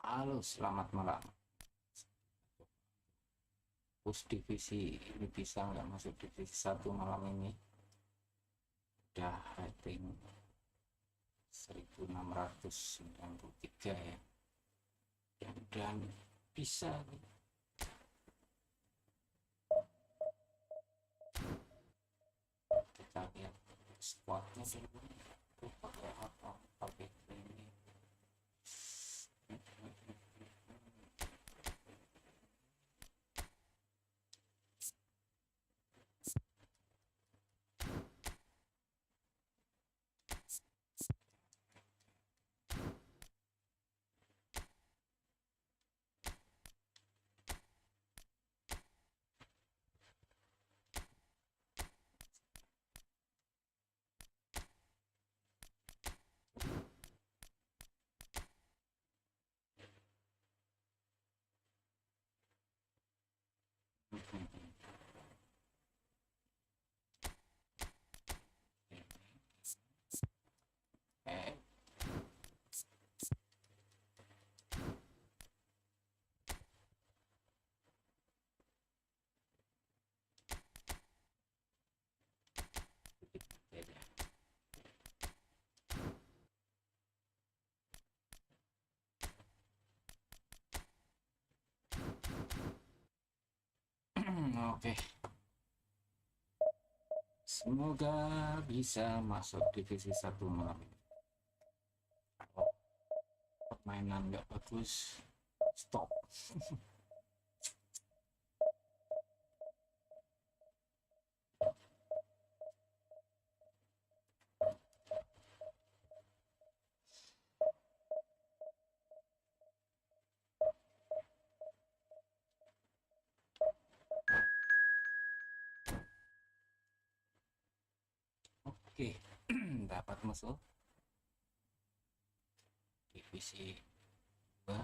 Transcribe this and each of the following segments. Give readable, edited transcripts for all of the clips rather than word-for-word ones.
Halo, selamat malam. Push divisi ini bisa nggak masuk divisi 1 malam ini? Udah rating 1693 ya. Dan bisa nih. Kita lihat squadnya dulu. Pakai apa? Pakai ini. Eh, Oke, semoga bisa masuk divisi 1 malam ini. Kalau permainan nggak bagus, stop. Oke, dapat masuk divisi 2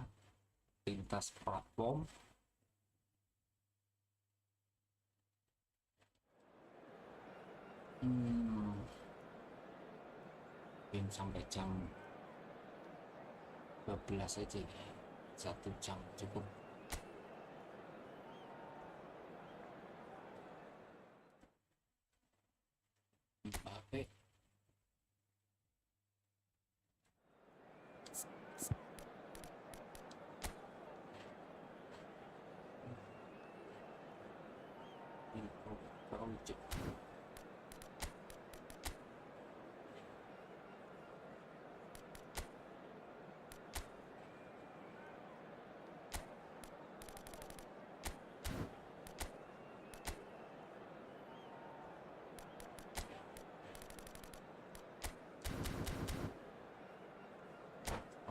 lintas platform. Mungkin sampai jam 12 aja ya, 1 jam cukup. Mbappe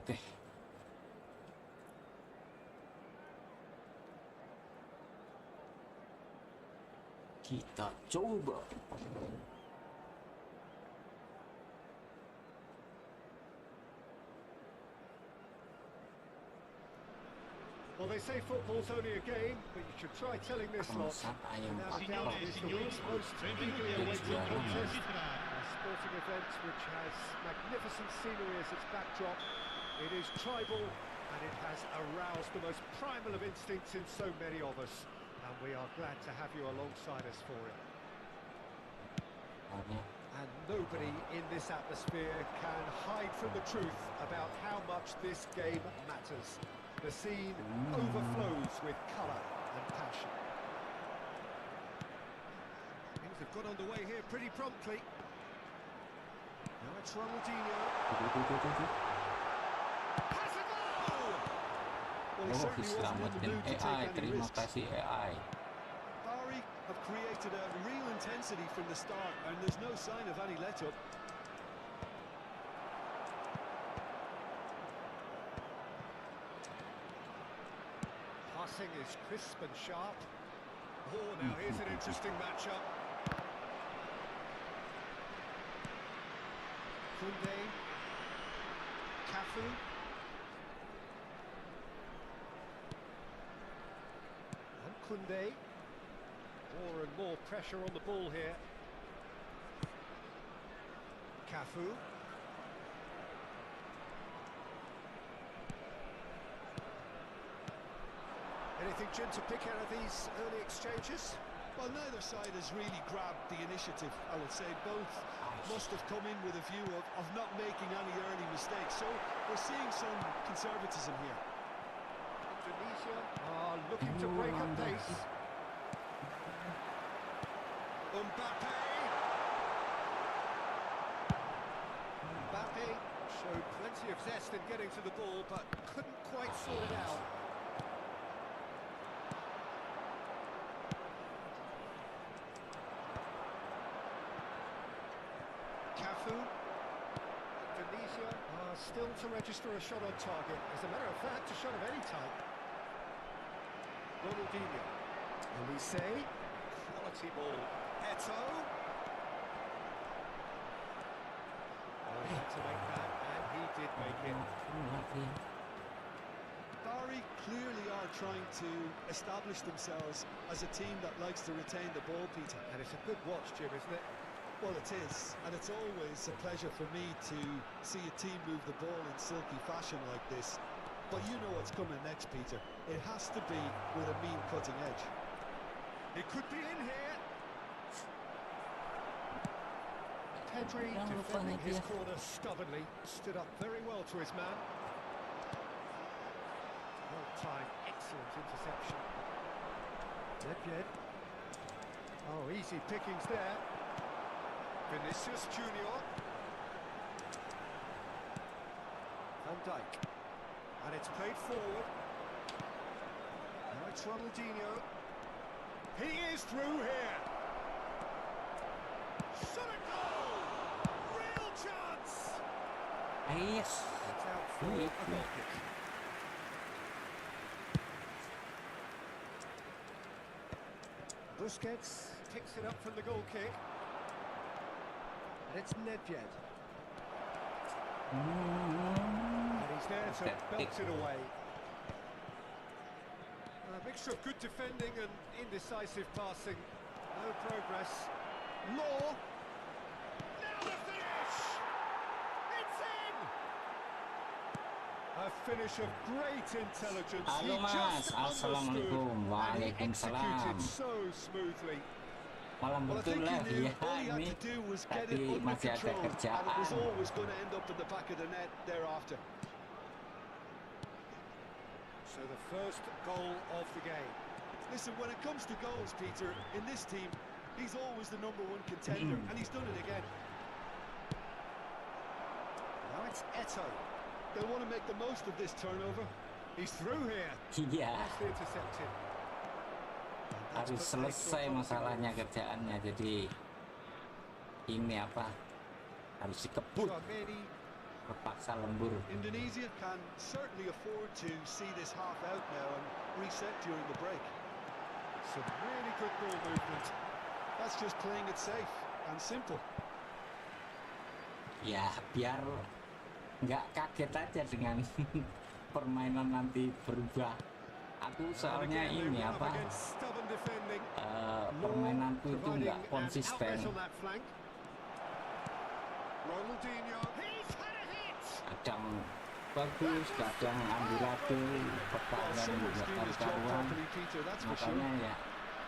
Oke. Kita coba. Well, they say football's only a game, but you should try telling this lot. Without a doubt, it is the week's most eagerly awaited contest. A sporting event which has magnificent scenery as its backdrop. It is tribal, and it has aroused the most primal of instincts in so many of us. And we are glad to have you alongside us for it. And nobody in this atmosphere can hide from the truth about how much this game matters. The scene overflows with colour and passion. Things have got underway here pretty promptly. Now it's Ronaldinho. Has a goal! Well, he certainly wasn't in the mood to take any risks. Bari have created a real intensity from the start, and there's no sign of any let-up. Passing is crisp and sharp. Oh, now here's an interesting matchup. Koundé, Cafu. And Koundé. More and more pressure on the ball here. Cafu. Anything, Jim, to pick out of these early exchanges? Well, neither side has really grabbed the initiative, I would say. Both must have come in with a view of not making any early mistakes. So we're seeing some conservatism here. Indonesia are looking to break up pace. Mbappe! Mbappe showed plenty of zest in getting to the ball, but couldn't quite sort it out. Indonesia are still to register a shot on target. As a matter of fact, a shot of any type. Ronaldinho. Elise. Quality ball. Eto. Oh, he had to make that, and he did make it. Bari clearly are trying to establish themselves as a team that likes to retain the ball, Peter. And it's a good watch, Jim, isn't it? Well, it is, and it's always a pleasure for me to see a team move the ball in silky fashion like this. But you know what's coming next, Peter. It has to be with a mean cutting edge. It could be in here. Pedri defending his corner stubbornly, stood up very well to his man. Well-timed, excellent interception. Nedved. Oh, easy pickings there. Vinicius Junior. Van Dijk. And it's played forward. Now it's Ronaldinho. He is through here. Shot a goal! Real chance! Yes. It's out for a goal kick. Busquets picks it up from the goal kick. And it's Nedved. And he's there to belt it away. A mixture of good defending and indecisive passing. No progress. Law. Now the finish! It's in! A finish of great intelligence. Halo He Mas, just Assalamualaikum. understood and he Waalaikumsalam. executed so smoothly. Malam Well, I betul think lah he knew ya all he had ini, to do was get it tapi under masih ada control, and it was kerjaan. always going to end up in the back of the net thereafter. So the first goal of the game. Listen, when it comes to goals, Peter, in this team, he's always the #1 contender, and he's done it again. Now it's Eto. They want to make the most of this turnover. He's through here. Iya, Nicely intercepted. harus selesai masalahnya kerjaannya. Jadi ini apa? Harus dikebut, Tchouaméni. terpaksa lembur. Indonesia can certainly afford to see this half out now and reset during the break. Some really good ball movement. That's just playing it safe and simple. Ya, biar nggak kaget aja dengan permainan nanti berubah. Aku soalnya ini apa? Permainanku itu nggak konsisten. Kadang bagus, kadang amburadul, pertahanan nggak karuan. Makanya ya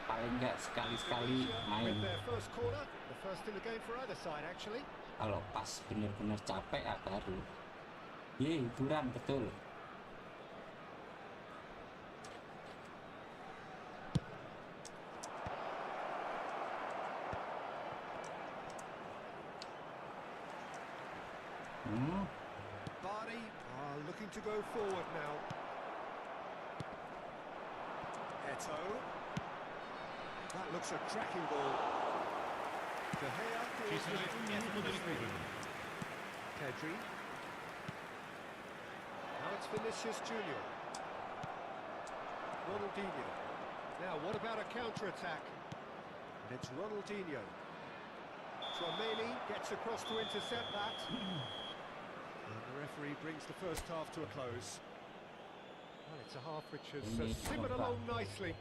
paling nggak sekali-sekali main. Kalau pas bener-bener capek ya baru. Ye, hiburan betul. Bari are looking to go forward now. Eto. That looks a cracking ball. De Gea. Pedri. Now it's Vinicius Junior. Ronaldinho. Now what about a counter-attack? And it's Ronaldinho. Tchouaméni gets across to intercept that. And the referee brings the first half to a close. Well, it's a half which has simmered along nicely.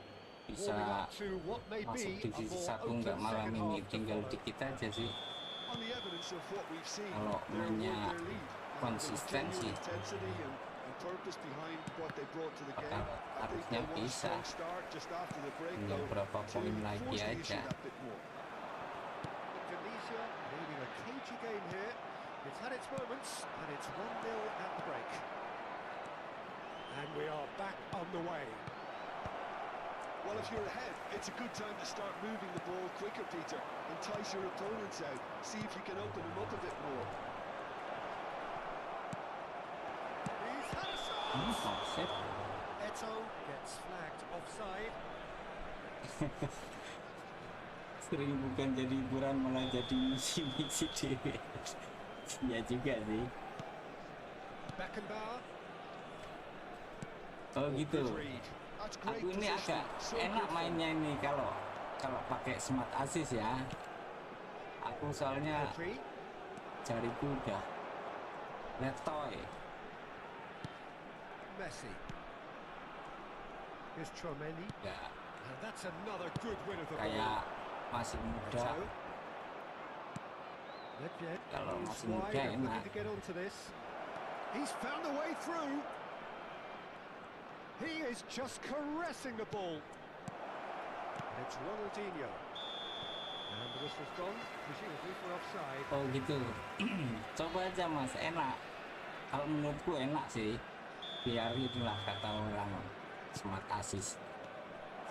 Bisa masuk divisi 1 nggak malam ini, tinggal dikit aja sih. Kalau mainnya konsisten sih purpose behind what they brought to the game. I think Harusnya they want a bisa. strong start just after the break, Tinggal though, berapa to poin lagi force the aja. issue that bit more. Indonesia leading a cagey game here. It's had its moments, and it's 1-0 at the break. And we are back on the way. Well, if you're ahead, it's a good time to start moving the ball quicker, Peter. Entice your opponents out. See if you can open them up a bit more. He's had a shot! Offset. Eto gets flagged offside. Sering bukan jadi hiburan malah jadi misi-misi dewe. Ya juga sih. Beckenbauer. Oh gitu. Good read. Aku ini agak enak mainnya ini kalau pakai smart assist ya. Aku soalnya Pedri. jariku udah letoy. Messi. Here's Tromeni. Ya And that's another good win of the kayak ball. masih muda. Eto. Nedved Kalau is masih wide muda and enak. looking to get onto this. He's found a way through. He is just caressing the ball. It's Ronaldinho. And the whistle's gone, presumably for offside. Oh gitu. Coba aja mas, enak. Kalau menurutku enak sih. Biar itulah kata orang smart assist.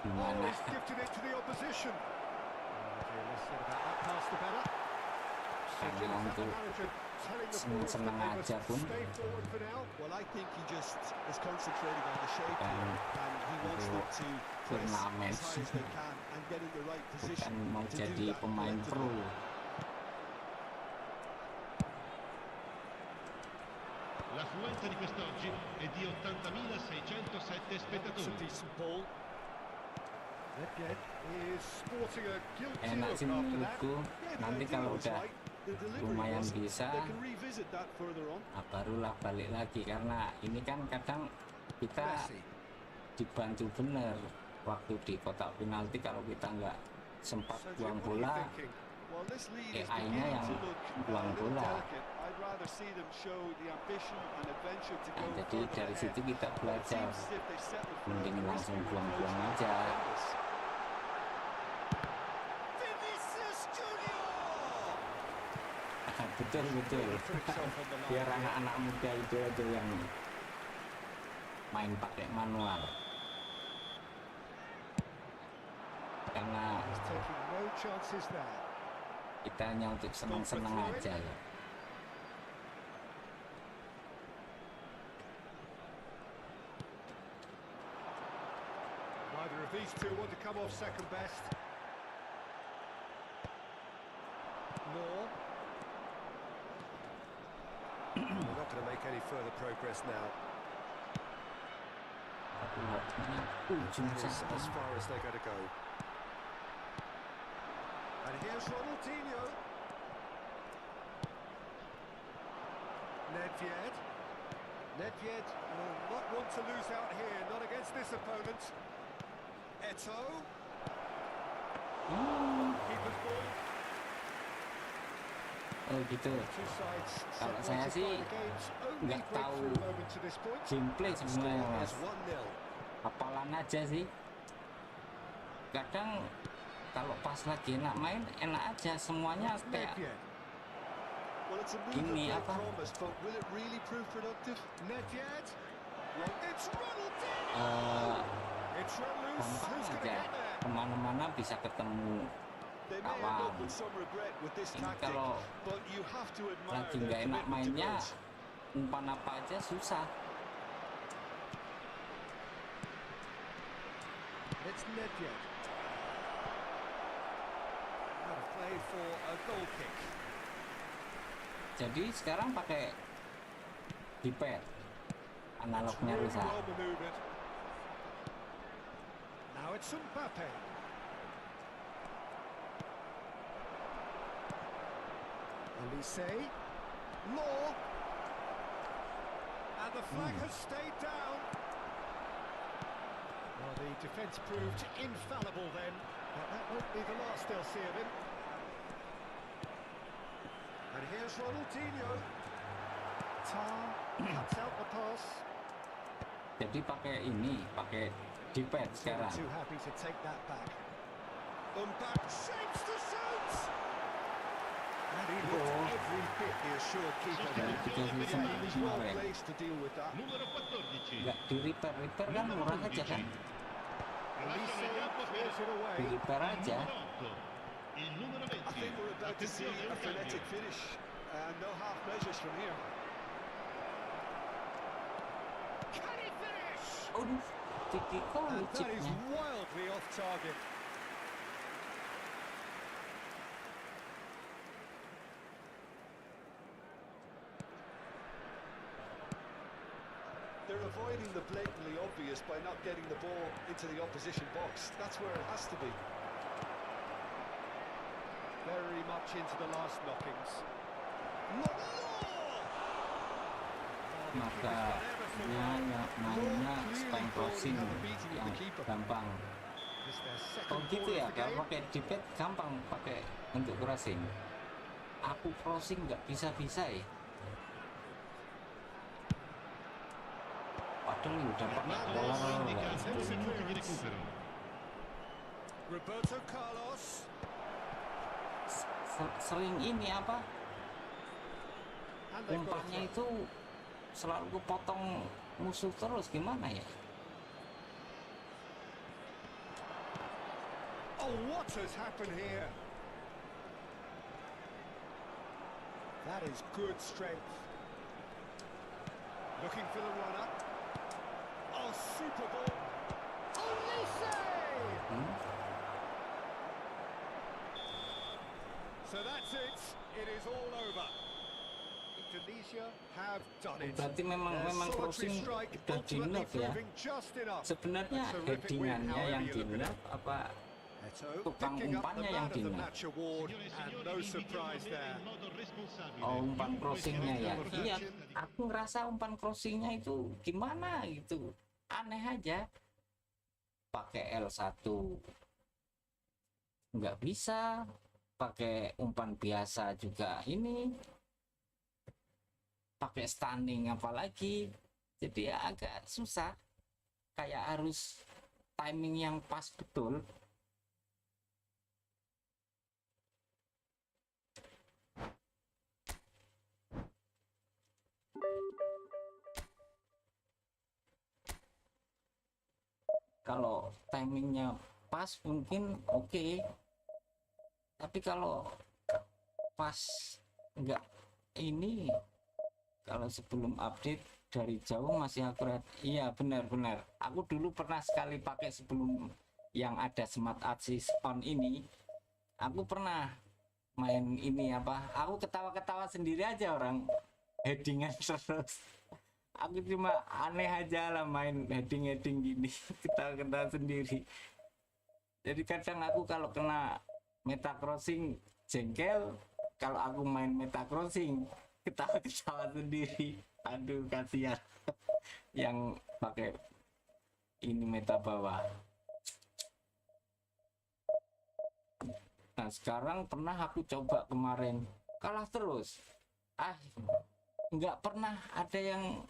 Oh, Gimana? he's gifted it to the opposition. Oh, dear, less said about that pass, the better. Karena untuk seneng-seneng aja pun. Stay forward for now. Well, I think he just is concentrating on the shape Bukan here, and he wants them to press turnamen. as high as they can and get in the right Bukan position mau to do jadi that pemain pro. collectively. L'affluenza di quest'oggi è di 80.607 That's a spettatori. decent ball. Nedved is sporting a guilty Enak look sih after that. menurutku. Yeah, the Nanti idea kalau was udah right. The delivery lumayan wasn't. bisa, They can revisit that further on. nah barulah balik lagi. Karena ini kan kadang kita Messi. dibantu bener waktu di kotak penalti kalau kita nggak sempat So, buang Jim, what are you bola. thinking? Well, this lead is AI-nya beginning yang to look a buang little bola. delicate. I'd rather see them show the ambition and adventure to go Nah, jadi further dari ahead. situ kita But it belajar. seems as if they settled for Mending a langsung risky buang-buang approach. aja. Vinicius Junior! Betul. Biar anak-anak muda itu aja yang main pakai manual. Karena He's taking no chances there. kita hanya untuk senang-senang aja ya. Neither of these two want to come off second best. Moore. They're not going to make any further progress now. Hati-hatinya ujung That is sana. as far as they're going to go. And here's Ronaldinho. Nedved. Nedved will not want to lose out here, not against this opponent. Eto. Keeper's ball. Oh gitu. Two sides Kalau saya separated sih by the game's only nggak tahu breakthrough moment to this point. gameplay And the sebenarnya score mas. is 1-0. Hafalan aja sih. Kadang kalau pas lagi enak main enak aja semuanya kayak Nedved. Well, it's a move Ini of great apa? promise, but will it really prove productive? Nedved. It's Ronaldinho. It's Ronaldinho. gampang Who's going to aja. get there? Kemana-mana bisa ketemu. They may end Kawan. up with some regret with this Ini tactic, kalau but you have to admire lagi their nggak enak commitment to mainnya, goals. umpan apa aja susah. It's Nedved. Out of play for a goal kick. Jadi sekarang pakai D-pad, analognya Really rusak. well manoeuvred. Now it's Mbappe. Elise. Law. And the flag has stayed down. Well, the defence proved infallible then, but that won't be the last they'll see of him. And here's Ronaldinho. Tar cuts out the pass. Jadi pakai ini, pakai D-pad sekarang. Too happy to take that back. Back shapes to shoot. And he looked every bit the assured keeper. Well placed to deal with that. Numero 14. Nggak di repair kan murah aja kan? Di repair aja. Il numero 20. I think we're about to see a frenetic finish. No half measures from here. Can he finish? Aduh, tipikal And that is chipnya. wildly off target. They're avoiding the blatantly obvious by not getting the ball into the opposition box. That's where it has to be. Very much into the last knockings. Maka ya mainnya spam crossing yang gampang. Oh gitu ya, kalau pakai D-pad gampang pakai untuk crossing. Aku crossing nggak bisa ya. Padahal udah pakai bola Roberto Carlos. sering ini apa? Umpannya itu selalu kepotong musuh terus, gimana ya? Oh, what has happened here? That is good strength. Looking for the runner. Oh, super ball. Olise! So that's it. It is all over. Indonesia have done it. Berarti memang crossing udah di nerf ya. Sebenarnya headingannya yang di nerf apa tukang umpannya yang di nerf? Oh, umpan crossingnya ya. Iya, aku ngerasa umpan crossingnya itu gimana gitu, aneh aja. Pakai L1 nggak bisa, pakai umpan biasa juga ini, pakai stunning apalagi, jadi ya agak susah, kayak harus timing yang pas betul. Kalau timingnya pas mungkin oke. Tapi kalau pas enggak ini, kalau sebelum update dari jauh masih akurat. Iya benar-benar. Aku dulu pernah sekali pakai sebelum yang ada smart assist on ini. Aku pernah main ini apa? Aku ketawa-ketawa sendiri aja, orang headingan terus. Aku cuma aneh aja lah main heading gini, ketawa-ketawa sendiri. Jadi kadang aku kalau kena meta crossing jengkel, kalau aku main meta crossing ketawa-ketawa sendiri. Aduh kasihan yang pakai ini meta bawah. Nah sekarang pernah aku coba kemarin, kalah terus. Nggak pernah ada yang,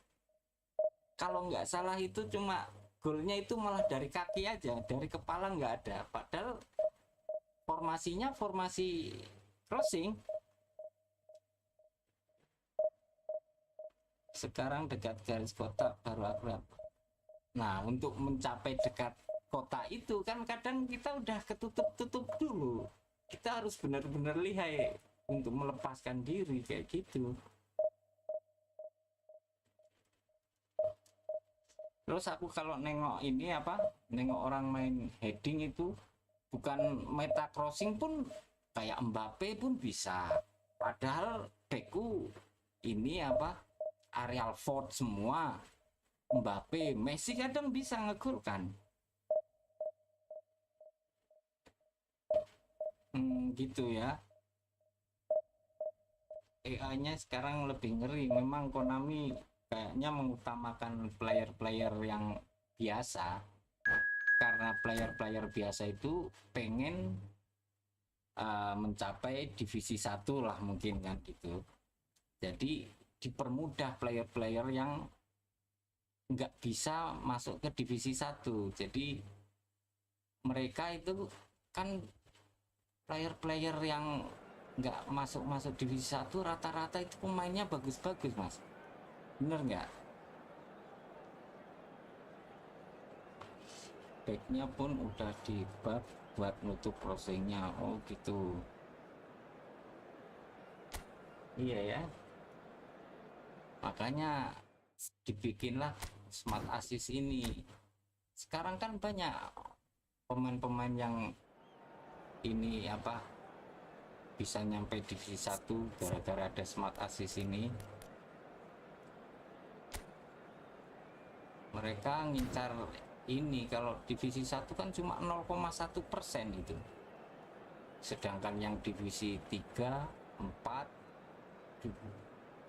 kalau nggak salah itu cuma golnya itu malah dari kaki aja, dari kepala nggak ada. Padahal formasinya formasi crossing. Sekarang dekat garis kotak baru akurat. Nah untuk mencapai dekat kotak itu kan kadang kita udah ketutup dulu. Kita harus benar-benar lihai untuk melepaskan diri kayak gitu. Terus aku kalau nengok ini apa, nengok orang main heading itu, bukan meta crossing pun kayak Mbappe pun bisa. Padahal beku ini apa, aerial forward semua. Mbappe, Messi kadang bisa ngegol kan. Gitu ya. AI-nya sekarang lebih ngeri. Memang Konami kayaknya mengutamakan player-player yang biasa, karena player-player biasa itu pengen mencapai divisi 1 lah mungkin kan gitu. Jadi dipermudah player-player yang nggak bisa masuk ke divisi 1. Jadi mereka itu kan player-player yang nggak masuk divisi 1 rata-rata itu pemainnya bagus-bagus, Mas. Bener nggak? Backnya pun udah dibab buat nutup crossingnya. Oh gitu. Iya ya. Makanya dibikinlah smart assist ini. Sekarang kan banyak pemain-pemain yang ini apa bisa nyampe divisi 1 gara-gara ada smart assist ini. Mereka ngincar ini, kalau divisi 1 kan cuma 0,1% itu. Sedangkan yang divisi 3, 4,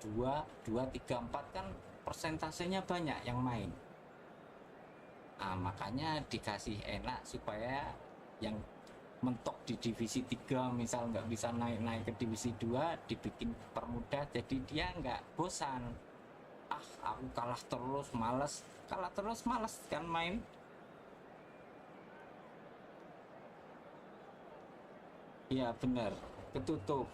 2, 3, 4 kan persentasenya banyak yang main. Nah, makanya dikasih enak supaya yang mentok di divisi 3 misal nggak bisa naik ke divisi 2 dibikin permudah, jadi dia nggak bosan. Aku kalah terus males kan main. Iya bener, ketutup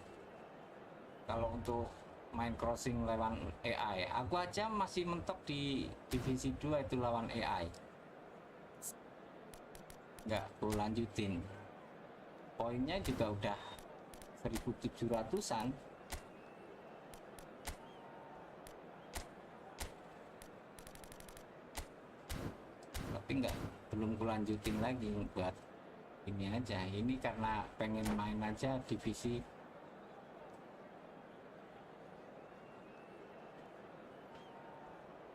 kalau untuk main crossing lawan AI. Aku aja masih mentok di divisi 2 itu lawan AI, nggak aku lanjutin. Poinnya juga udah 1700-an. Tapi belum kulanjutin lagi buat ini aja. Ini karena pengen main aja divisi.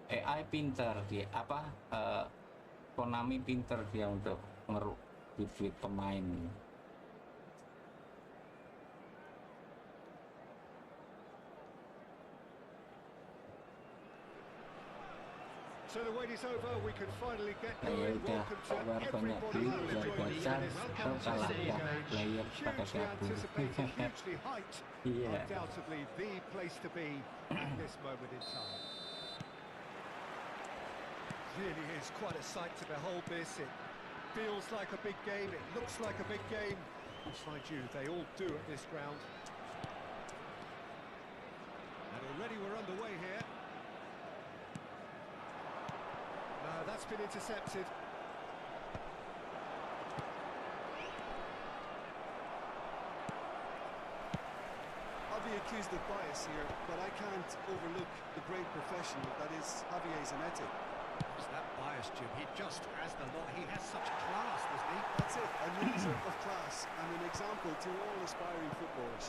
AI pinter dia Konami pinter dia untuk ngeruk duit pemain. So the wait is over. We can finally get Ya going. udah, keluar banyak duit biar gacor atau kalah ya player pada Hugely gabung. anticipated, hugely hyped. Iya. Undoubtedly the place to be at this moment in time. Really is quite a sight to behold this. It feels like a big game, it looks like a big game. Mind you, they all do at this ground. And already we're underway here. That's been intercepted. I'll be accused of bias here, but I can't overlook the great professional that is Javier Zanetti. What's that bias, Jim? He just has the lot. He has such class, doesn't he? That's it, a loser of class and an example to all aspiring footballers.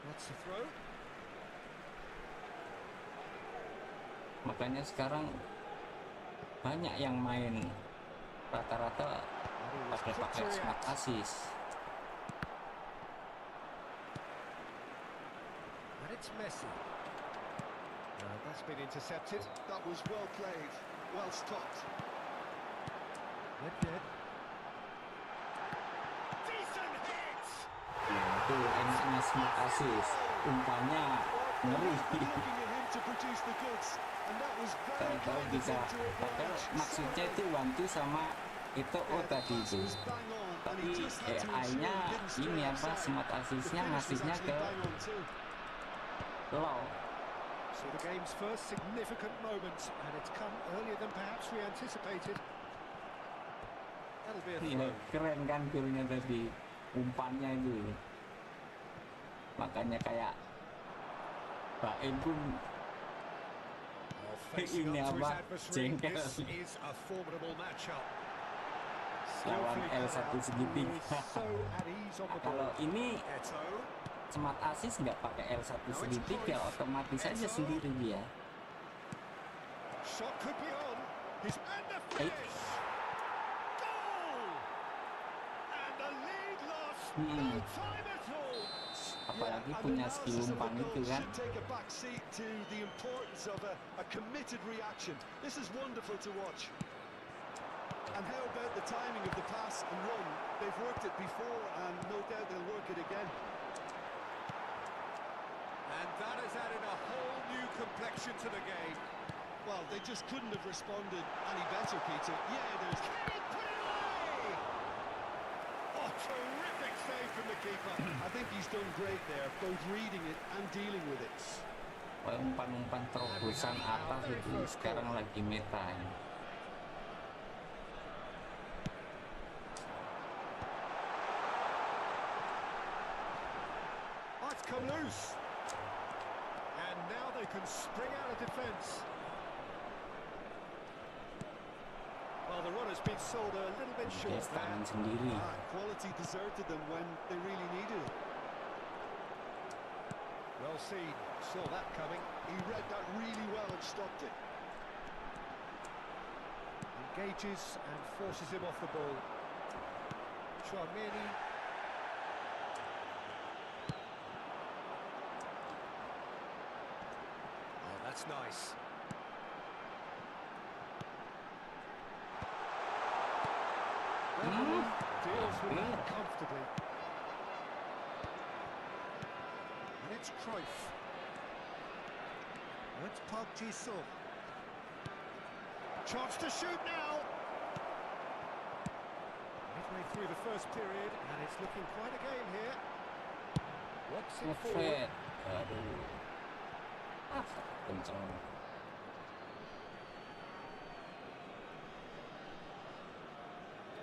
What's the throw? Makanya sekarang banyak yang main rata-rata pakai smart assist. And it's Messi. That's been intercepted. That was well played, well stopped. Good. Decent hit! Ya, itu enaknya smart assist, umpannya ngeri. Looking at him to produce the goods, and that was very Tahu-tahu kind of bisa, him to avoid padahal it. maksudnya itu one-two sama itu tadi itu. Bang on, and Tapi he just had to ensure AI-nya he didn't stray ini apa outside. smart The assist-nya finish was ngasihnya actually ke bang on too. low. So the game's first significant moment, and it's come earlier than perhaps we anticipated. That'll be a Iya, throw. keren kan golnya tadi, umpannya itu. Makanya kayak Baim pun Facing ini up to his apa, adversary, jengkel. this is a formidable matchup. Lawan Skillfully L1 cut out, segitiga. he is so at ease on the Kalau ball. ini Eto. smart assist nggak pakai L1 segitiga, otomatis aja sendiri dia. Shot could be on. And the finish. Goal! And the lead lost. No time at all. Apalagi And punya analysis skill of the umpan goal itu kan. should take a back seat to the importance of a committed reaction. This is wonderful to watch. And how about the timing of the pass and run? They've worked it before, and no doubt they'll work it again. And that has added a whole new complexion to the game. Well, they just couldn't have responded any better, Peter. Yeah, there's... Can he put it away? Oh, terrific save from the keeper. I think he's done great there, both reading it and dealing with it. Umpan-umpan terobosan atas itu sekarang lagi meta ya. Oh, it's come loose. And now they can spring out of defence. Well, the run has been sold a little bit short Dia tangan there. sendiri. Quality deserted them when they really needed it. Well seen, saw that coming. He read that really well and stopped it. Engages and forces him off the ball. Chouameni. Oh, that's nice. Deals with that comfortably. And it's Cruyff. That's Park Ji-sung. Chance to shoot now. Midway through the first period, and it's looking quite a game here. Works it forward. Aduh. Kenceng.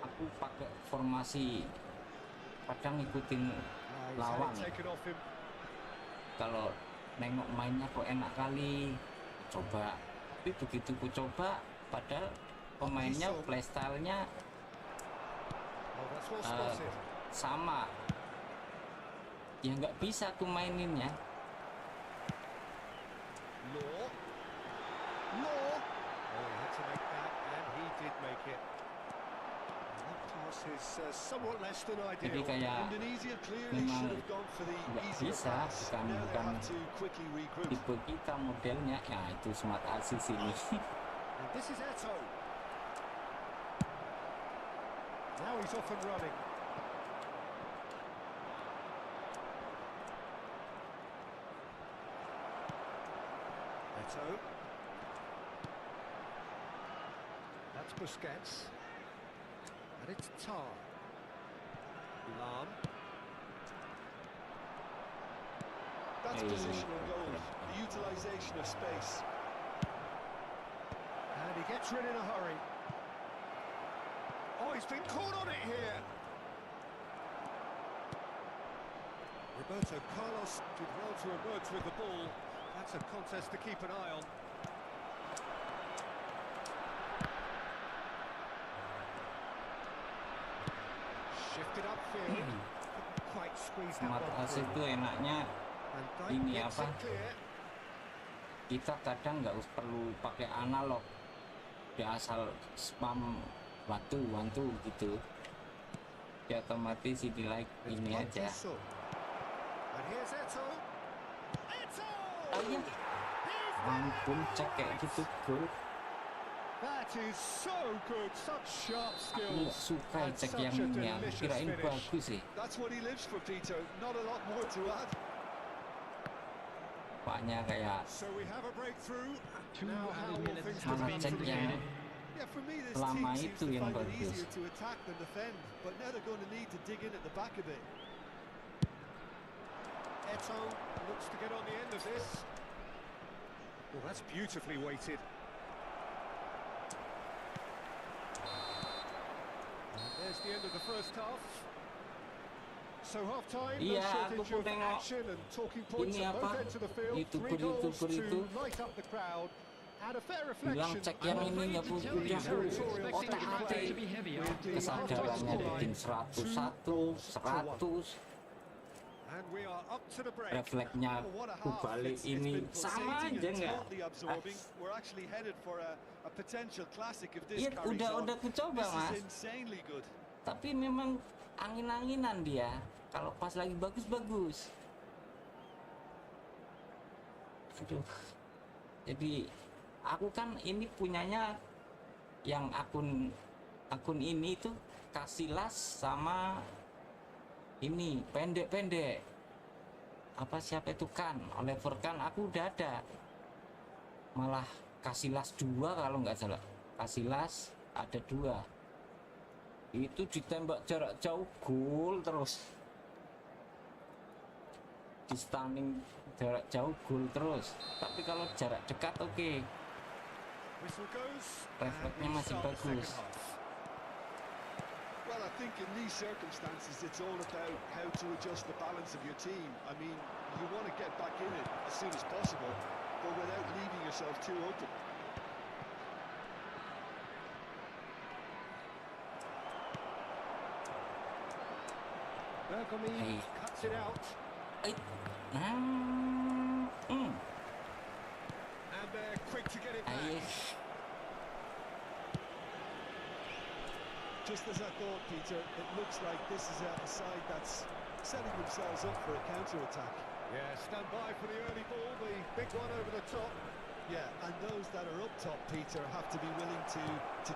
Aku pakai formasi kadang ngikutin He's had lawan. it taken off him. Kalau nengok mainnya kok enak kali, coba. Tapi begitu ku coba, padahal pemainnya playstyle-nya Oh, that's well spotted. sama, ya nggak bisa aku maininnya. Law. Oh, he had to make that, and he did make it. And that pass is somewhat less than Jadi ideal. kayak Indonesia clearly memang should have gone for the nggak easier bisa, pass. Now they bukan have to quickly regroup. tipe kita modelnya, ya itu smart assist ini. And this is Eto. Now he's off and running. Eto. That's Busquets. And it's Tar. Lam. That's Hey. positional goal, the utilisation of space. And he gets rid in a hurry. Oh, he's been caught on it here. Roberto Carlos did well to emerge with the ball. That's a contest to keep an eye on. Shifted upfield. Couldn't quite squeeze that Smart one assist through. itu enaknya And Dyke ini gets apa? it clear. Kita kadang nggak perlu pakai analog, dia asal spam wantu gitu, dia otomatis ini like It's ini Park aja. Ji-sung. And here's Eto. Eto! Oh iya, ampun cek kayak gitu gol. That is so good, such sharp Aku nggak skills. suka and cek such yang a ini, aku delicious kirain finish. bagus sih. That's what he lives for, Peter. Not a lot more to add. Paknya kayak So we have a breakthrough. 2 Now how added will minutes things malah develop cek from yang here? Yeah, for me, this Lama team seems itu to yang find it bagus. easier to attack than defend, but now they're going to need to dig in at the back a bit. Eto looks to get on the end of this. Well, that's beautifully weighted. And there's the end of the first half. So half time, no Iya, aku shortage pun of tengok action and talking points ini at both apa, ends of the field. 3 YouTuber goals to itu light up the crowd. And a fair bilang reflection. cek yang ini ya bu, udah otak atik kesadarannya rating 101, 100, And we are up to the break. refleksnya Oh, what a aku half. balik It's ini been sama pulsating aja and nggak? totally absorbing. We're actually headed for a potential classic if this Iya carries on. udah aku coba This mas, is insanely good. tapi memang angin-anginan dia. Kalau pas lagi bagus-bagus. Aduh. Jadi aku kan ini punyanya yang akun ini tuh Casillas sama ini pendek-pendek. Apa siapa itu kan? Oliver Kahn aku udah ada. Malah Casillas 2 kalau nggak salah. Casillas ada 2. Itu ditembak jarak jauh gol terus. Di stunning jarak jauh gol terus. Tapi kalau jarak dekat oke. Whistle goes. Refleksnya masih bagus. Well, I think in these circumstances, it's all about how to adjust the balance of your team. I mean, you want to get back in it as soon as possible, but without leaving yourself too open. Bergomi cuts it out. And And they're quick to get it back. Just as I thought, Peter, it looks like this is a side that's setting themselves up for a counter-attack. Yeah, stand by for the early ball, the big one over the top. Yeah, and those that are up top, Peter, have to be willing to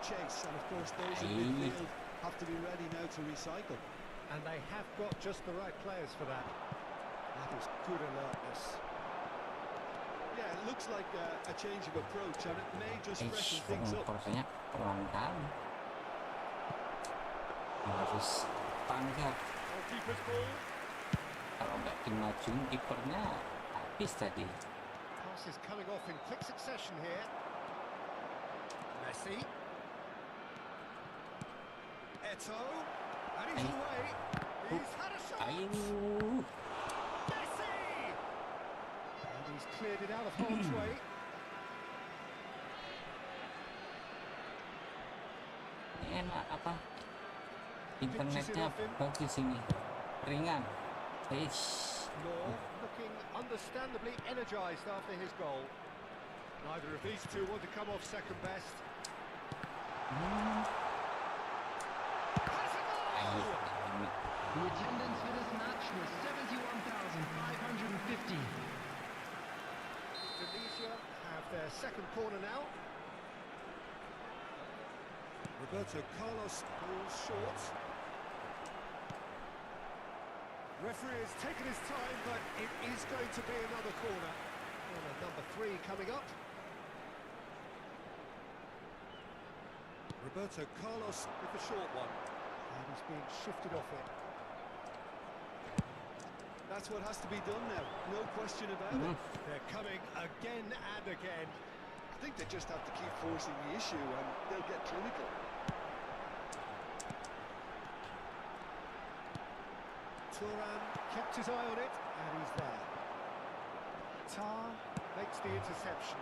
chase. And of course, those in midfield have to be ready now to recycle. And they have got just the right players for that. That is good alertness. Yeah, it looks like a change of approach, and it may just freshen things up. Pengurusnya pelan kali. Harus tanggap. Goalkeeper's ball. Kalau nggak dimajuin kipernya habis tadi. Pass is coming off in quick succession here. Messi. Eto'o. And he's away. He's had a shot. Ayo. Messi! And he's cleared it out of harm's way. Enak apa? Internetnya bagus ini. Ringan. Law looking understandably energised after his goal. Neither of these two want to come off second best. Has a goal! The attendance for this match was 71,550. Tunisia have their second corner now. Roberto Carlos falls short. Referee has taken his time, but it is going to be another corner. Corner number 3 coming up. Roberto Carlos with the short one. And he's being shifted off it. That's what has to be done now, no question about it. They're coming again and again. I think they just have to keep forcing the issue and they'll get clinical. Thuram kept his eye on it, and he's there. Tar makes the interception.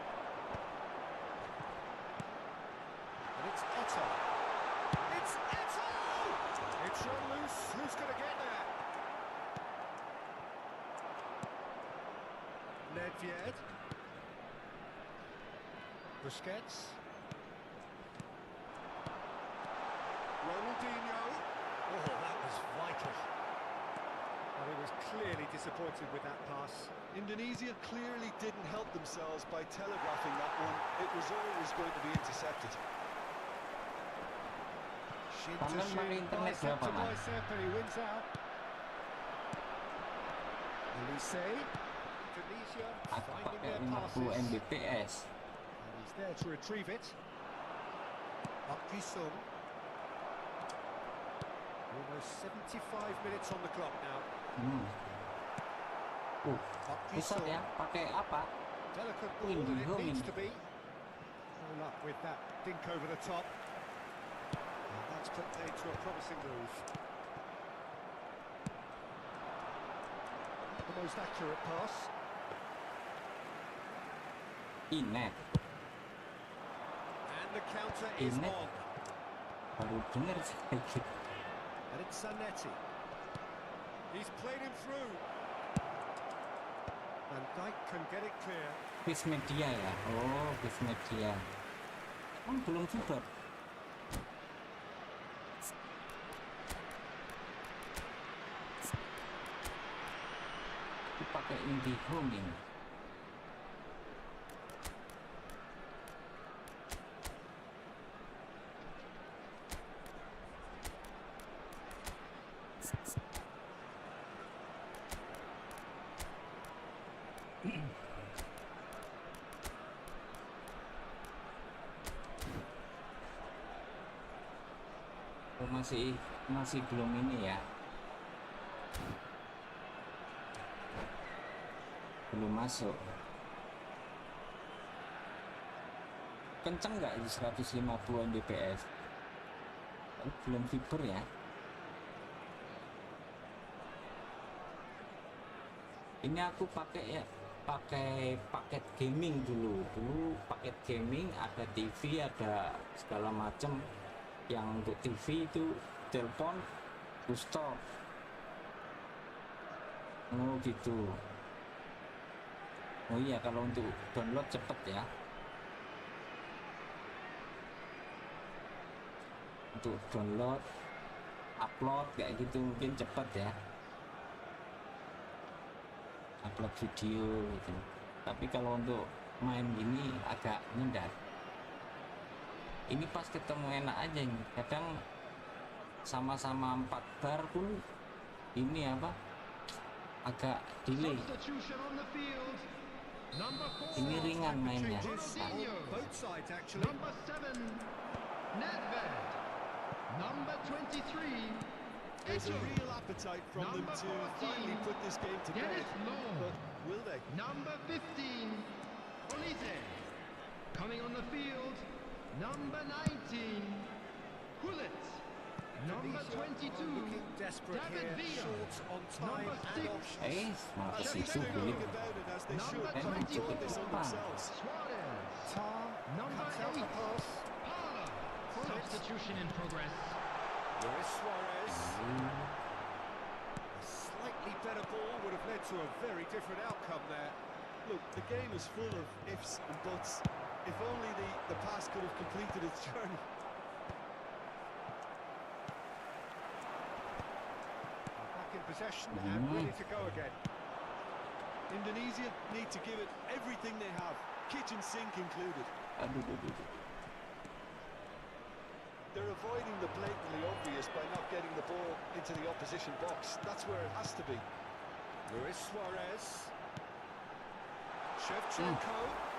And it's Eto'o. It's Eto'o! It's run loose. Who's going to get there? Nedved. Busquets. Ronaldinho. Oh, that was vital. Well, he was clearly disappointed with that pass. Indonesia clearly didn't help themselves by telegraphing that one. It was always going to be intercepted. Shin to shin, bicep to bicep, and he wins out. Elise. Tunisia finding their passes. Mbps. And he's there to retrieve it. Bakisum. Almost 75 minutes on the clock now. Pusat ya, pakai apa? Delicate ball that it needs to be. No luck with that dink over the top. And that's put paid to a promising move. Not the most accurate pass. Inet. And the counter is Inet. on. Baru denger sedikit. And it's Zanetti. He's played him through. Van Dijk can get it clear. Quiz media ya. Oh, quiz media. Belum juga. Dipakai IndiHome ini. Oh, masih belum ini ya, belum masuk. Kenceng nggak di 150 Mbps? Oh, belum fiber ya. Ini aku pakai paket gaming dulu paket gaming, ada TV, ada segala macam. Yang untuk TV itu telepon stop. Oh gitu. Oh iya, kalau untuk download cepet ya, untuk download upload kayak gitu mungkin cepet ya, upload video gitu. Tapi kalau untuk main gini agak nyendat. Ini pas ketemu enak aja nih, kadang sama-sama 4 bar pun ini apa agak delay. Substitution on the field. Number 4. Ini ringan mainnya. Changes on both sides actually. Number 7. Nedved. Number 23. There's a real appetite from them to finally put this game to bed. But will they? Number 15. Olise. Coming on the field. Number 19. Gullit. Number 22. Looking desperate here, David short on time Number and 6. options. Malah ke situ They're kulit. going about it as they should. Number Trying to 21. put this on themselves. Suarez. Tar Number cuts out the 8. pass. Parla. Substitution in progress. Luis Suarez. A slightly better ball would have led to a very different outcome there. Look, the game is full of ifs and buts. If only the pass could have completed its journey. Back in possession and ready to go again. Indonesia need to give it everything they have, kitchen sink included. Aduh. They're avoiding the blatantly obvious by not getting the ball into the opposition box. That's where it has to be. Luis Suarez. Shevchenko.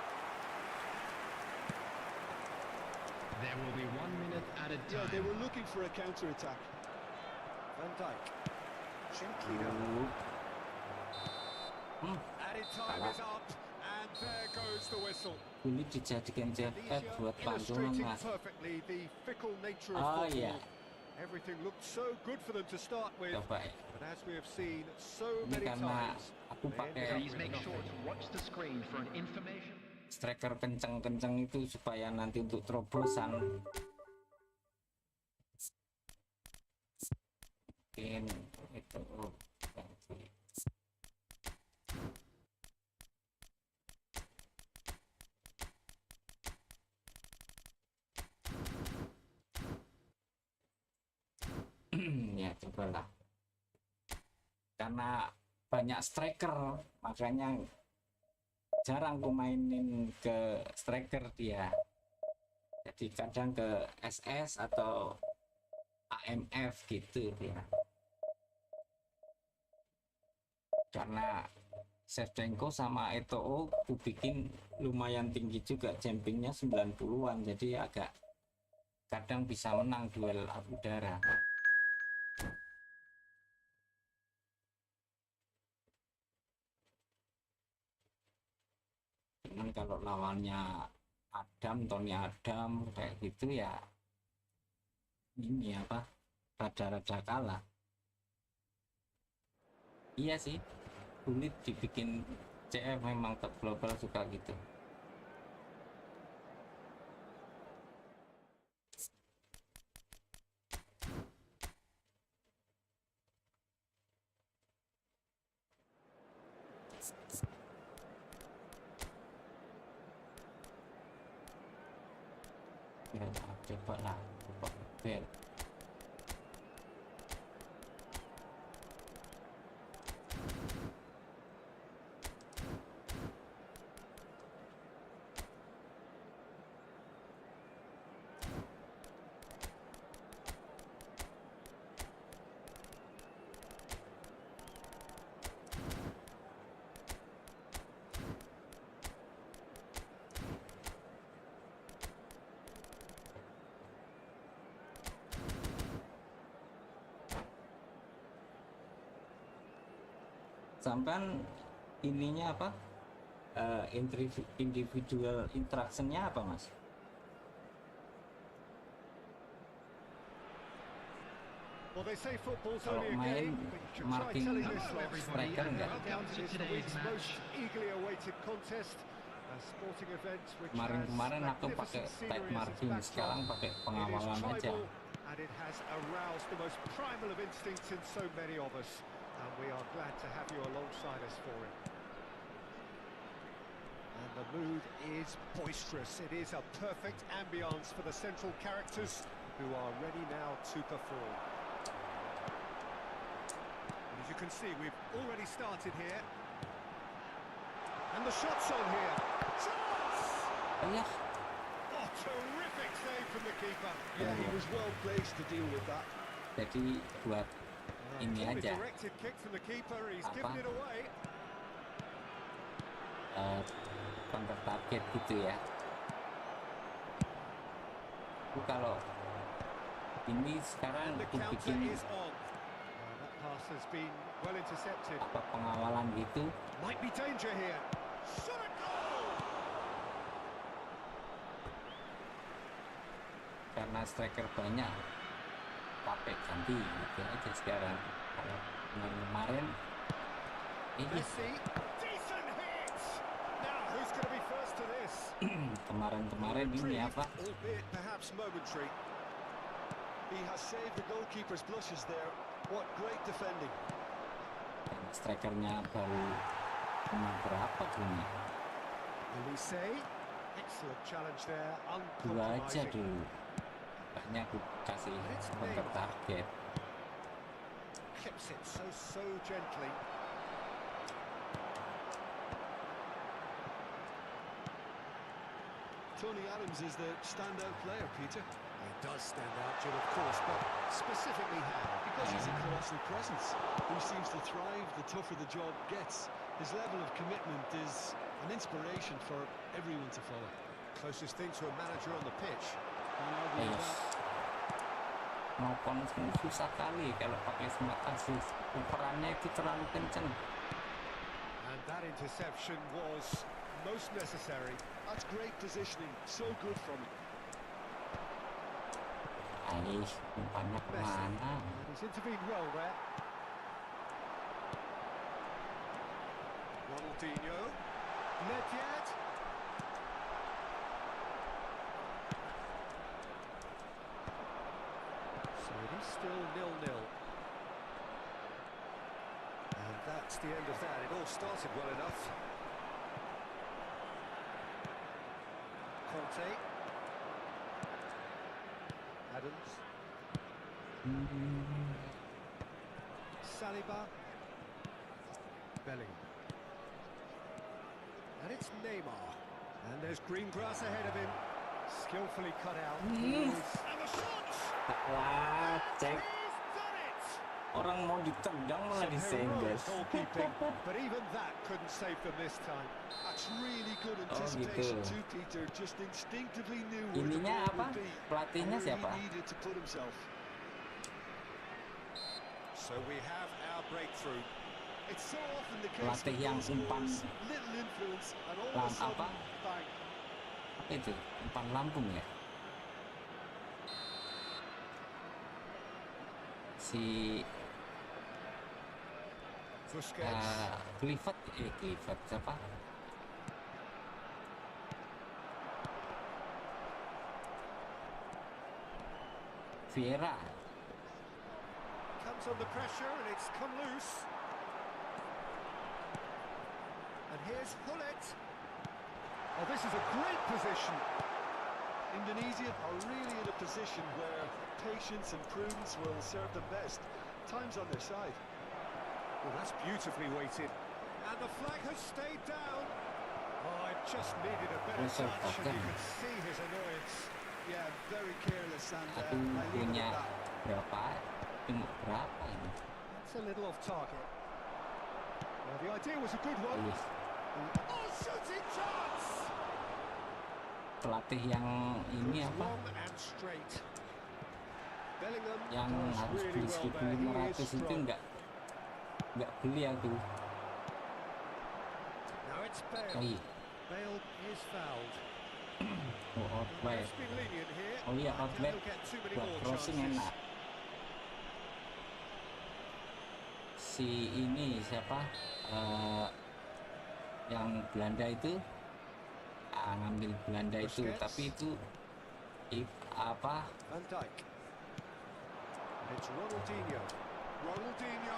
There will be 1 minute added Yeah, time. they were looking for a counter-attack. Van Dijk. Chinkino. Added time is up, and there goes the whistle. Kulit dijadikan jaket buat pantungan Illustrating mas. perfectly the fickle nature of Oh, football. yeah. Everything looked so good for them to start with, Coba ya. but as we have seen so Ini many karena times, aku they pakai ended up Please with make sure nothing. to watch the screen for an information. striker kenceng-kenceng itu supaya nanti untuk terobosan mungkin itu ya cobalah, karena banyak striker makanya jarang ku mainin ke striker dia, jadi kadang ke SS atau AMF gitu ya, karena Shevchenko sama Eto'o ku bikin lumayan tinggi juga, jumpingnya 90-an, jadi agak kadang bisa menang duel udara. Cuman kalau lawannya Tony Adam kayak gitu ya ini apa, rada-rada kalah. Iya sih, sulit dibikin CF, memang top global suka gitu. Ya, coba lah, coba bel. sampean ininya apa? Individual interactionnya apa, Mas? Well, they say football's Kalau only a main game, but you should try marking telling this lot. striker enggak? Counted as the week's most eagerly awaited contest, a sporting event which has Kemarin aku pakai magnificent tag scenery as its marking, sekarang backdrop. pakai It is pengawalan aja. tribal, and it has aroused the most primal of instincts in so many of us, and we are glad to have you alongside us for it. And the mood is boisterous. It is a perfect ambience for the central characters who are ready now to perform. And as you can see, we've already started here. And the shot's on here. Chance! Iya, Oh, terrific save from the keeper. Yeah, he was well placed to deal with that. jadi buat ini Clearly aja, directed kick from the keeper. He's Apa? given it away. counter target gitu ya. Aku kalau ini sekarang The aku counter bikin is on. That pass has been well intercepted. apa pengawalan gitu, Might be danger here. Shot a goal! karena striker banyak pakai ganti gitu aja sekarang. Kalau kemarin ini Messi, decent hit! Now, who's going to be first to this? kemarin ini apa, Albeit perhaps momentary. He has saved the goalkeeper's blushes there. What great defending. strikernya baru cuma berapa gini, Elise, excellent challenge there, 2 aja uncompromising. dulu, makanya aku kasih counter target. Keeps it so gently. Tony Adams is the standout player, Peter, He does stand out, Jim, of course, but specifically how? because he's a colossal presence who seems to thrive the tougher the job gets. His level of commitment is an inspiration for everyone to follow. Closest thing to a manager on the pitch. Yes. Nopon ini susah kali kalau pakai smart assist, ukurannya itu terlalu kenceng. And that interception was most necessary. That's great positioning, so good from him. Aish, umpannya kemana? And he's intervened well there. Ronaldinho. Led yet? So it is still 0-0. And that's the end of that. It all started well enough. Conte. Adams. Saliba. Bellingham. And it's Neymar. And there's green grass ahead of him. Skillfully cut out. And the shot! Wah, cek, He's done it! orang mau ditendang malah Some disenggol. heroic goalkeeping, but even that couldn't save them this time. That's really good gitu. anticipation too, Peter. Just instinctively knew where the Ininya ball apa? would be Pelatihnya and where siapa? he needed to put himself. So we have our breakthrough. It's so often the case Pelatih with yang goal umpan scorers, little influence and all of a lam sudden, apa? bang. Apa itu? Umpan lambung ya? Si Busquets. Clifford siapa? Vieira. Comes under pressure and it's come loose. And here's Hullet. Oh, this is a great position. Indonesia are really in a position where patience and prudence will serve them best. Time's on their side. Well, that's beautifully weighted. And the flag has stayed down. Oh, it just needed a better Also, touch, and you Tottenham. could see his annoyance. Yeah, very careless and Aku I leave it punya at that. berapa? Cuma berapa ini? That's a little off target. Well, the idea was a good one. Yes. Oh, shooting chance! Pelatih yang ini Goes apa? long and straight. Bellingham Yang does harus really beli well there. 1.500 He is itu strong. nggak beli aku. it's Oh Bale. iya, Bale is fouled. oh outback. It's been lenient here. Oh iya, I doubt outback he'll get too many buat more crossing chances. enak. Si ini siapa? Yang Belanda itu ngambil Belanda itu, Busquets. tapi itu apa? Van Dijk. It's Ronaldinho. Ronaldinho.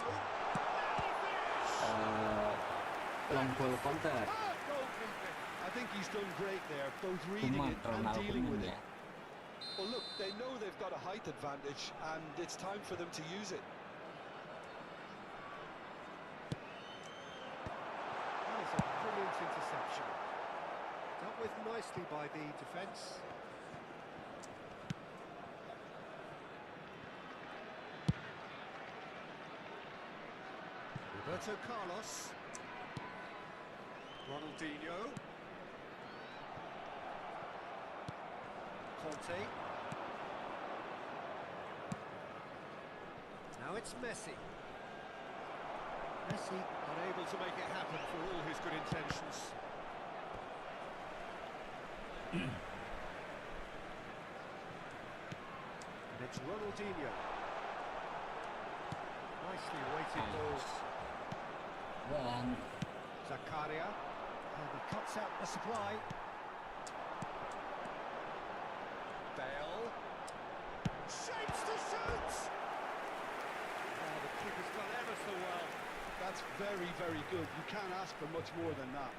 Long ball counter. Goalkeeping. I think he's done great there, both reading Cuma it and Ronaldo dealing with ya. it. Well, look, they know they've got a height advantage, and it's time for them to use it. That is a brilliant interception. Dealt with nicely by the defence. Roberto Carlos. Ronaldinho. Conte. Now it's Messi. Messi unable to make it happen for all his good intentions. And it's Ronaldinho. Nicely weighted ball. Dan Zakaria. And he cuts out the supply. Bale. Shapes to shoot! Oh, the keeper's done ever so well. That's very, very good. You can't ask for much more than that.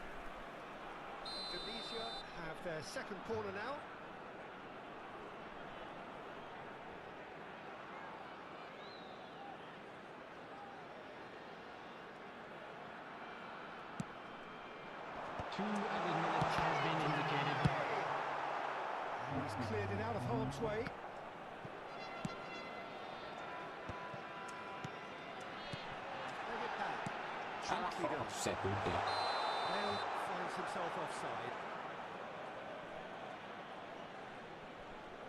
Indonesia have their second corner now. Two added minutes has been indicated. And he's cleared it out of harm's way. Bring it back. salah Gently done. offset udah. Bale finds himself offside.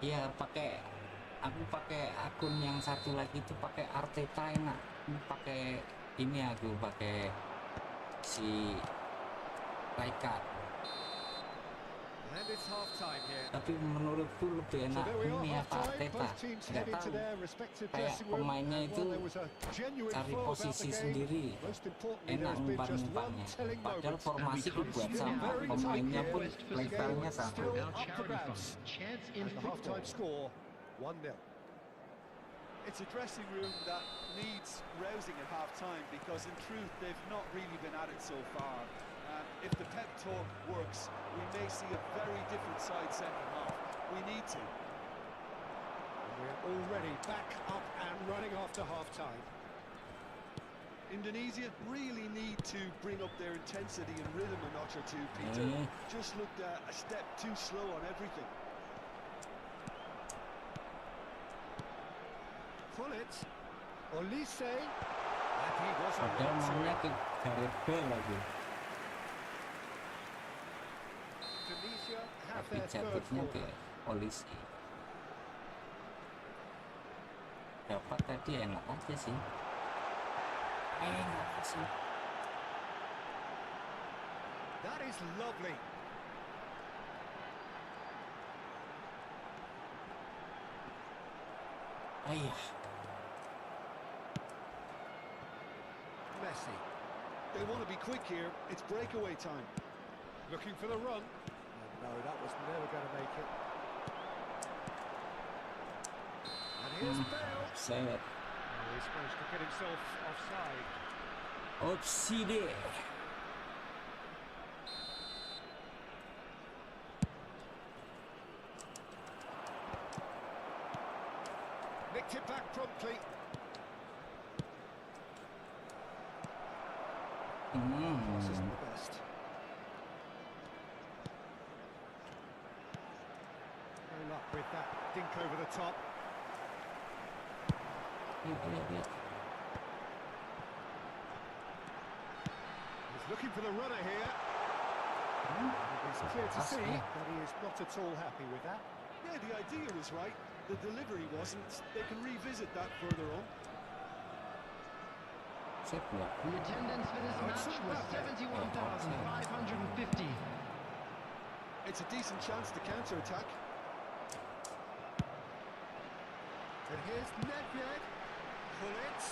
Iya, aku pakai akun yang satu lagi itu pakai Arteta enak. Ini pakai ini aku pakai si Rijkaard. And it's half-time here. Tapi menurutku lebih So enak there we are, ini apa half-time. Arteta. Both teams Nggak head into tahu. their respective Kayak dressing room. pemainnya And itu while there was a genuine cari flow about posisi the game, sendiri. most importantly, Enak there's been just one umpan-umpannya. telling Padahal moment. formasi dibuat Still sama, very tight pemainnya here. pun The levelnya game sama. still Our up for charity grabs. fund, Chance in And the Football. half-time score, 1-0. It's a dressing room that needs rousing at half-time because, in truth, they've not really been at it so far. And if the pep talk works, we may see a very different side second half. We need to. We're already back up and running after half-time. Indonesia really need to bring up their intensity and rhythm a notch or two, Peter. Just looked a step too slow on everything. Fullet. Olise. And he was on Padahal to mainnya it. ke Gareth Bale lagi. Indonesia have Tapi their third jatuhnya ke corner. polisi. Dapat tadi enak aja sih. Enak sih. That is lovely. Ayah. Messi. They want to be quick here. It's breakaway time. Looking for the run. And no, that was never going to make it. And here's Bale. Set. Oh, he's managed to get himself offside. Opsi deh. Nicked it back promptly. This isn't the best. No luck with that dink over the top. Lihat. He's looking for the runner here. It's clear to see that he is not at all happy with that. Yeah, the idea was right. The delivery wasn't. They can revisit that further on. Sip nggak? The attendance for this match was 71,550. It's a decent chance to counter-attack. And here's Nedved. Pull it.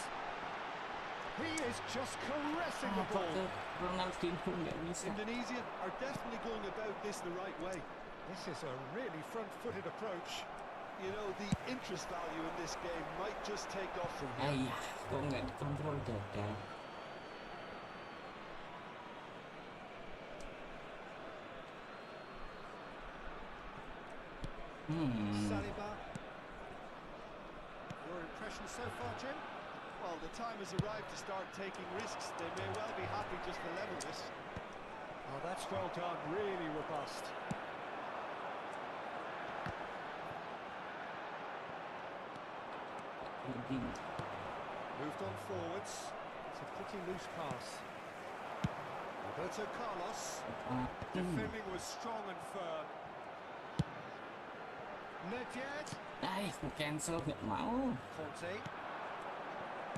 He is just caressing the Apa ball. ke Ronaldinho nggak bisa? Indonesia are definitely going about this the right way. This is a really front-footed approach. You know, the interest value in this game might just take off from here. Ayah, kok nggak dikontrol dada? Saliba. Your impression so far, Jim? Well, the time has arrived to start taking risks. They may well be happy just to level this. Oh, that's well done. Really robust. Moved on forwards. It's a pretty loose pass. Roberto Carlos. Defending was strong and firm. Nedved. Cancel nggak mau. Conte.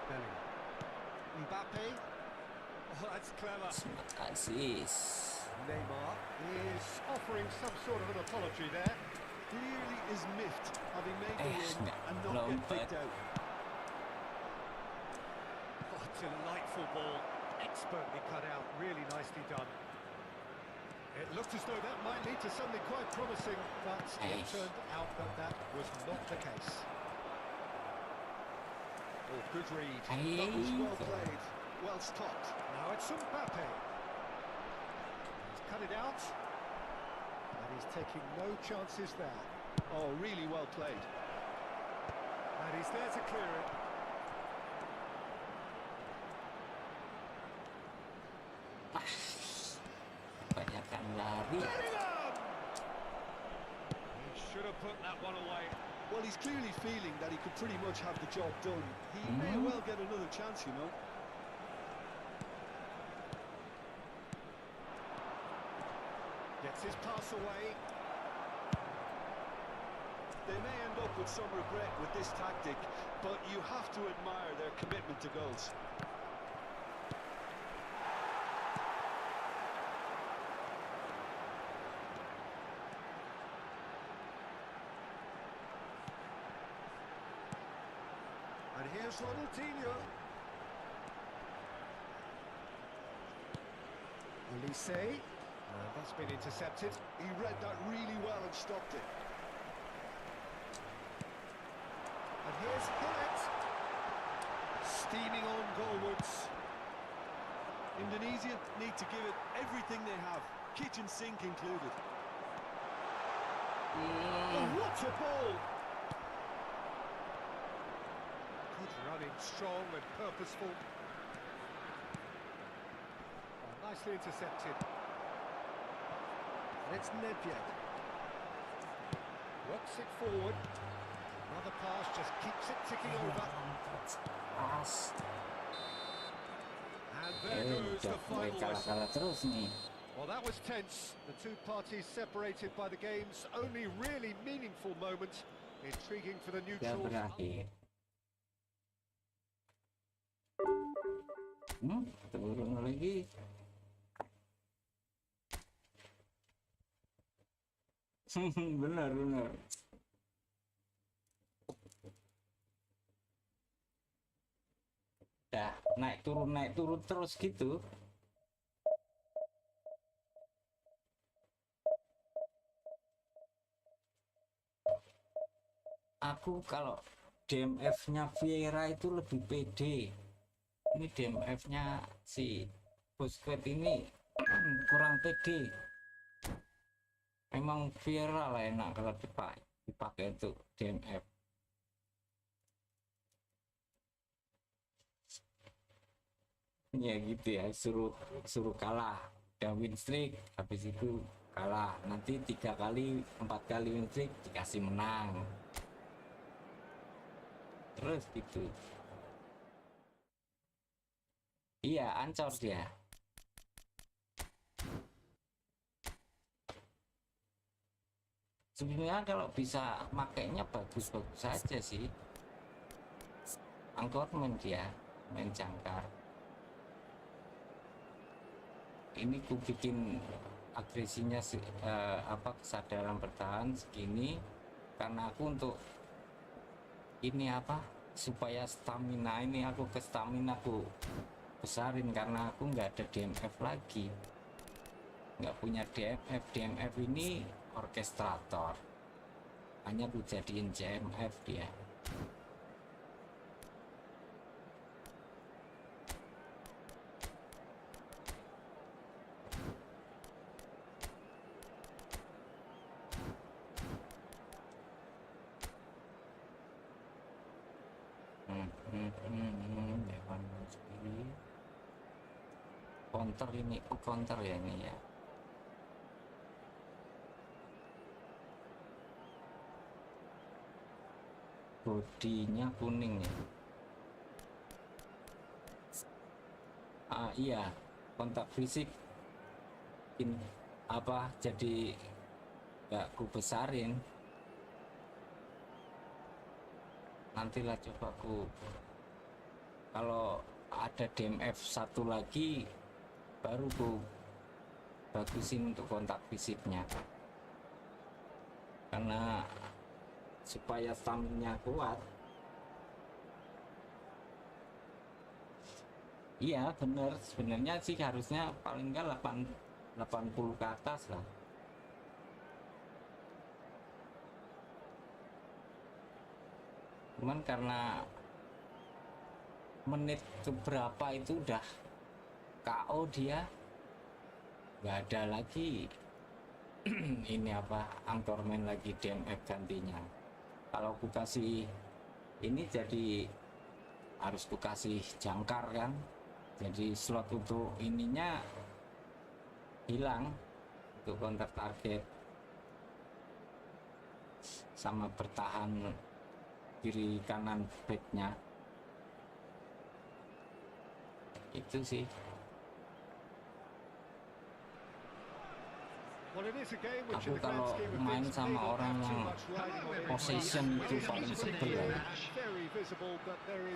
Bellingham. Mbappe. Oh, that's clever. Smart assist. Neymar is offering some sort of an apology there. Clearly is miffed, having made the win nggak and not get lompat. picked out. Oh, delightful ball. Expertly cut out. Really nicely done. It looked as though that might lead to something quite promising, but it turned out that that was not the case. Oh, good read. That was well played, well stopped. Now it's Mbappe. He's cut it out. And he's taking no chances there. Oh, really well played. And he's there to clear it. Kebanyakan lari. Bellingham! He should have put that one away. Well, he's clearly feeling that he could pretty much have the job done. He may well get another chance, you know. Gets his pass away. They may end up with some regret with this tactic, but you have to admire their commitment to goals. And here's Ronaldinho. Olise. That's been intercepted. He read that really well and stopped it. And here's Gullit. Steaming on goalwards. Indonesia need to give it everything they have, kitchen sink included. Oh, what a ball! Good running, strong and purposeful. Oh, nicely intercepted. And it's Nedved. Works it forward. Another pass just keeps it ticking over. Pas. And there goes the Mulai final whistle. kalah-kalah terus nih. Well, that was tense. The two parties separated by the game's only really meaningful moment. Intriguing for the Sudah neutrals. berakhir. Turun lagi. Benar. Dah naik turun terus gitu. Aku kalau DMF-nya Vieira itu lebih pede. Ini DMF-nya si Busquets ini kurang pede. Emang Vieira lah enak kalau dipakai untuk DMF. Ya gitu ya, suruh kalah, udah win streak, habis itu kalah, nanti 3 kali 4 kali win streak dikasih menang, terus gitu. Iya, ancur dia. Sebenarnya kalau bisa makainya bagus-bagus saja sih. Angkor main dia, main jangkar. ini ku bikin agresinya kesadaran bertahan segini karena aku untuk ini supaya stamina ini aku besarin karena aku nggak ada DMF lagi, nggak punya DMF ini orkestrator, hanya ku jadiin JMF dia. Counter ya ini ya. Bodinya kuning ya. Iya, kontak fisik jadi nggak ku besarin. Nantilah coba kalau ada DMF satu lagi baru ku bagusin untuk kontak fisiknya, karena supaya stamina kuat. Iya bener, sebenarnya sih harusnya paling enggak 80 ke atas lah. Cuman karena menit keberapa itu udah KO dia, nggak ada lagi ini anchorman lagi DMF gantinya. Kalau aku kasih ini jadi harus ku kasih jangkar kan, jadi slot untuk ininya hilang untuk counter target sama bertahan kiri kanan backnya. Itu sih. Aku kalau main sama orang yang possession itu paling sebel ya.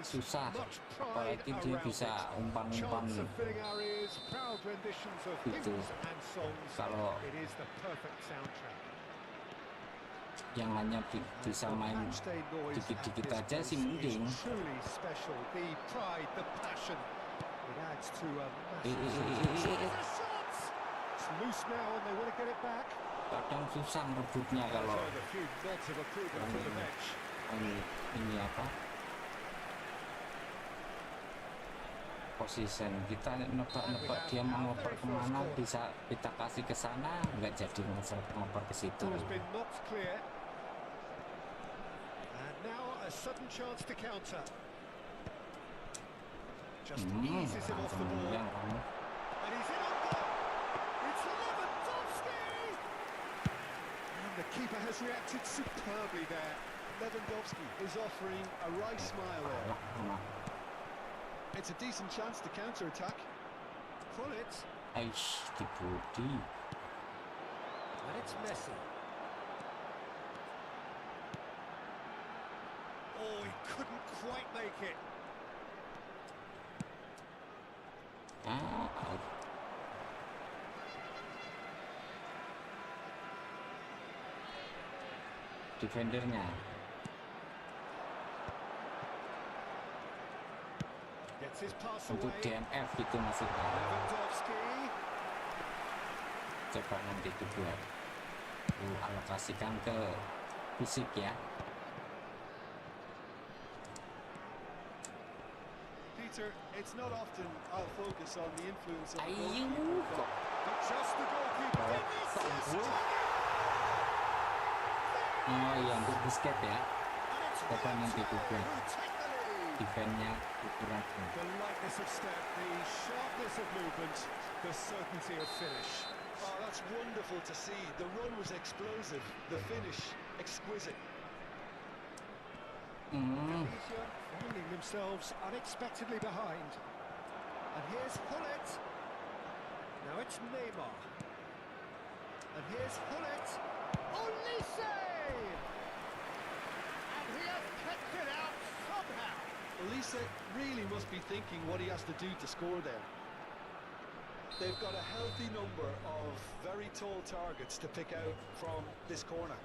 Susah, apalagi dia bisa umpan-umpan gitu. Kalau yang hanya bisa main dikit-dikit aja sih mending. Kadang susah ngerebutnya kalau ini position kita nebak dia mau ngoper kemana, bisa kita kasih ke sana, nggak jadi ngoper ke situ. Yang kamu The keeper has reacted superbly there. Lewandowski is offering a wry smile there. It's a decent chance to counter-attack. Gullit. Aish, di body. And it's Messi. Oh, he couldn't quite make it. Defendernya untuk DMF gitu maksudnya. Coba nanti dibuat alokasikan ke fisik ya. Peter, it's not often I'll focus on the influence of Just the goalkeeper. Oh iya, untuk basket ya. Coba nanti buat defense-nya ukuran. The lightness of step, the sharpness of movement, the certainty of finish. Oh, that's wonderful to see. The run was explosive, the finish exquisite. Finding themselves unexpectedly behind. And here's Gullit. Now it's Neymar. And here's Gullit. Olise! And he has kept it out somehow. Olise really must be thinking what he has to do to score there. they've got a healthy number of very tall targets to pick out from this corner.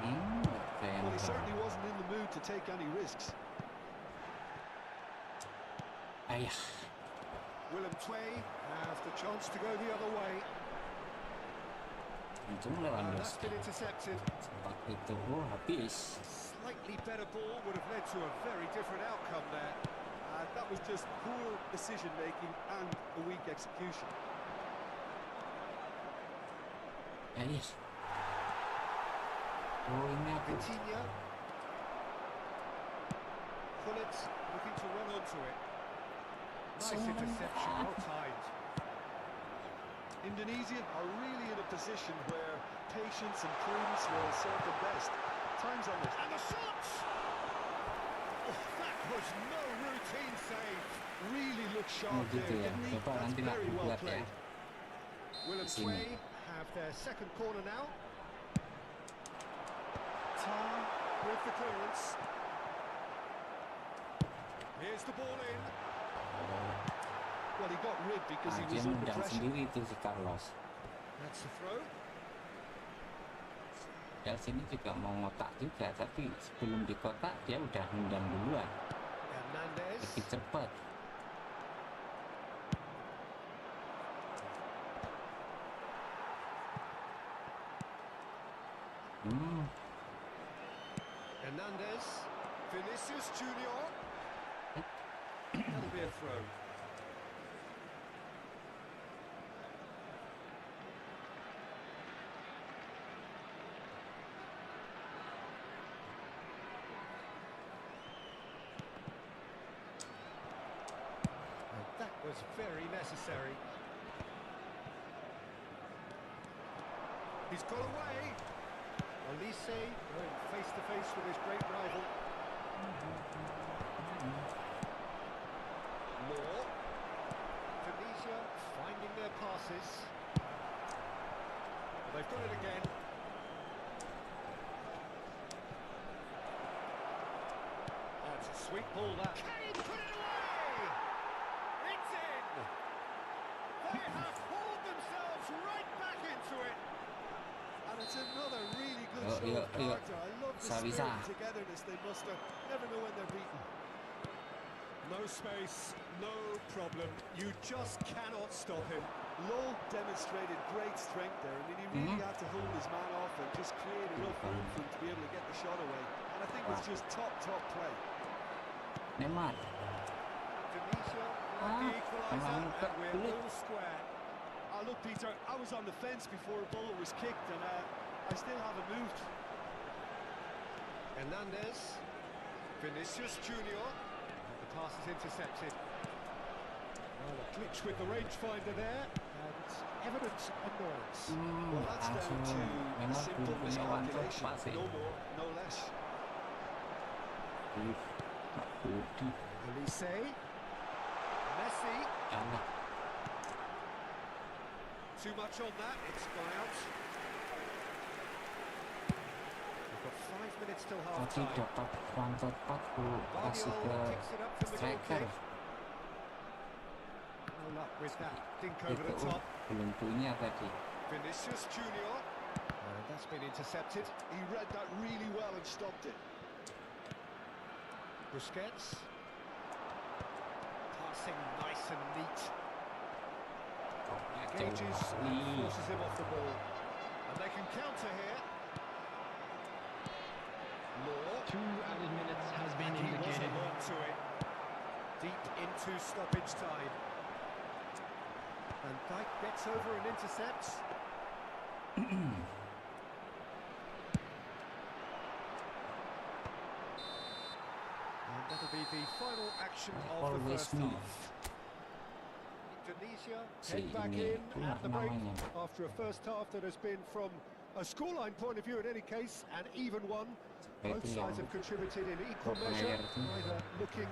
Well, he certainly wasn't in the mood to take any risks. Willem Twey has the chance to go the other way. And that's been intercepted. Slightly better ball would have led to a very different outcome there. That was just poor decision-making and a weak execution. Vitinha. Pullet looking to run onto it. Nice interception, well timed. Indonesia are really in a position where patience and prudence will serve them best. Time's on it. And the shot! Oh, that was no routine save. Really looked sharp there, didn't he? That's very well played. Willem Twey have their second corner now. Tar with the clearance. Here's the ball in. Well, he got rid because he was under pressure. That's the throw. Dari sini juga mau ngotak juga, tapi sebelum dikotak dia udah nendang duluan. Hernandez. Lebih cepat. Hernandez. Vinicius Junior. That'll be a throw. Was very necessary. He's got away. Olise going face to face with his great rival. Moore. Tunisia finding their passes. They've got it again. That's a sweet ball that. Can he put it away? It's in! They have hauled themselves right back into it. And it's another really good show of character. I love the spirit and togetherness they muster. Never know when they're beaten. No space, no problem. You just cannot stop him. Lowe demonstrated great strength there. I mean, he really had to hold his man off and just create enough room for him to be able to get the shot away. And I think it's just top play. Neymar. Tunisia like the equaliser, and we're all square. Look, Peter, I was on the fence before a bullet was kicked, and I still haven't moved. Hernandez. Vinicius Junior. And the pass is intercepted. Well, a glitch with the rangefinder there, and evident annoyance. Well, that's down to a simple miscalculation. No more, no less. Olise. Messi. Too much on that, it's gone out. We've got 5 minutes till half time. Guardiola kicks it up from the goal kick. No luck with that dink over the top. Vinicius Junior. And that's been intercepted. He read that really well and stopped it. Busquets. Passing nice and neat. Engages and forces him off the ball. And they can counter here. Moore. 2 added minutes has been He indicated. wasn't long to it. Deep into stoppage time. And Dijk gets over and intercepts. And that'll be the final action of the first half. Indonesia head back in at the break after a first half that has been, from a scoreline point of view in any case, an even one. Both sides have contributed in equal measure, neither looking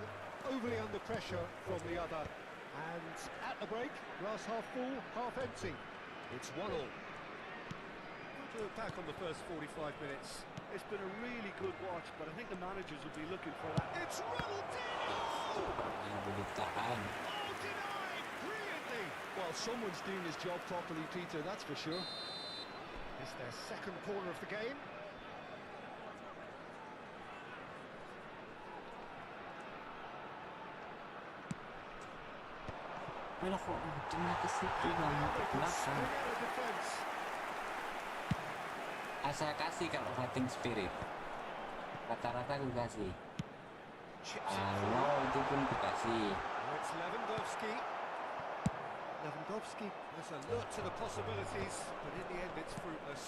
overly under pressure from the other. And at the break, glass half full, half empty. It's 1-1. To look back on the first 45 minutes, It's been a really good watch, but I think the managers will be looking for that. it's Ronaldinho! Oh, Well, someone's doing his job properly, Peter, that's for sure. It's their second corner of the game. Alah kok tengah ke situ Now banget ke they can belakang. spring out of defence. Saya kasih kalau fighting spirit. Rata-rata gue kasih. Chips it Kalau through. itu pun gue kasih. Now it's Lewandowski. Lewandowski, there's a lot to the possibilities, but in the end it's fruitless.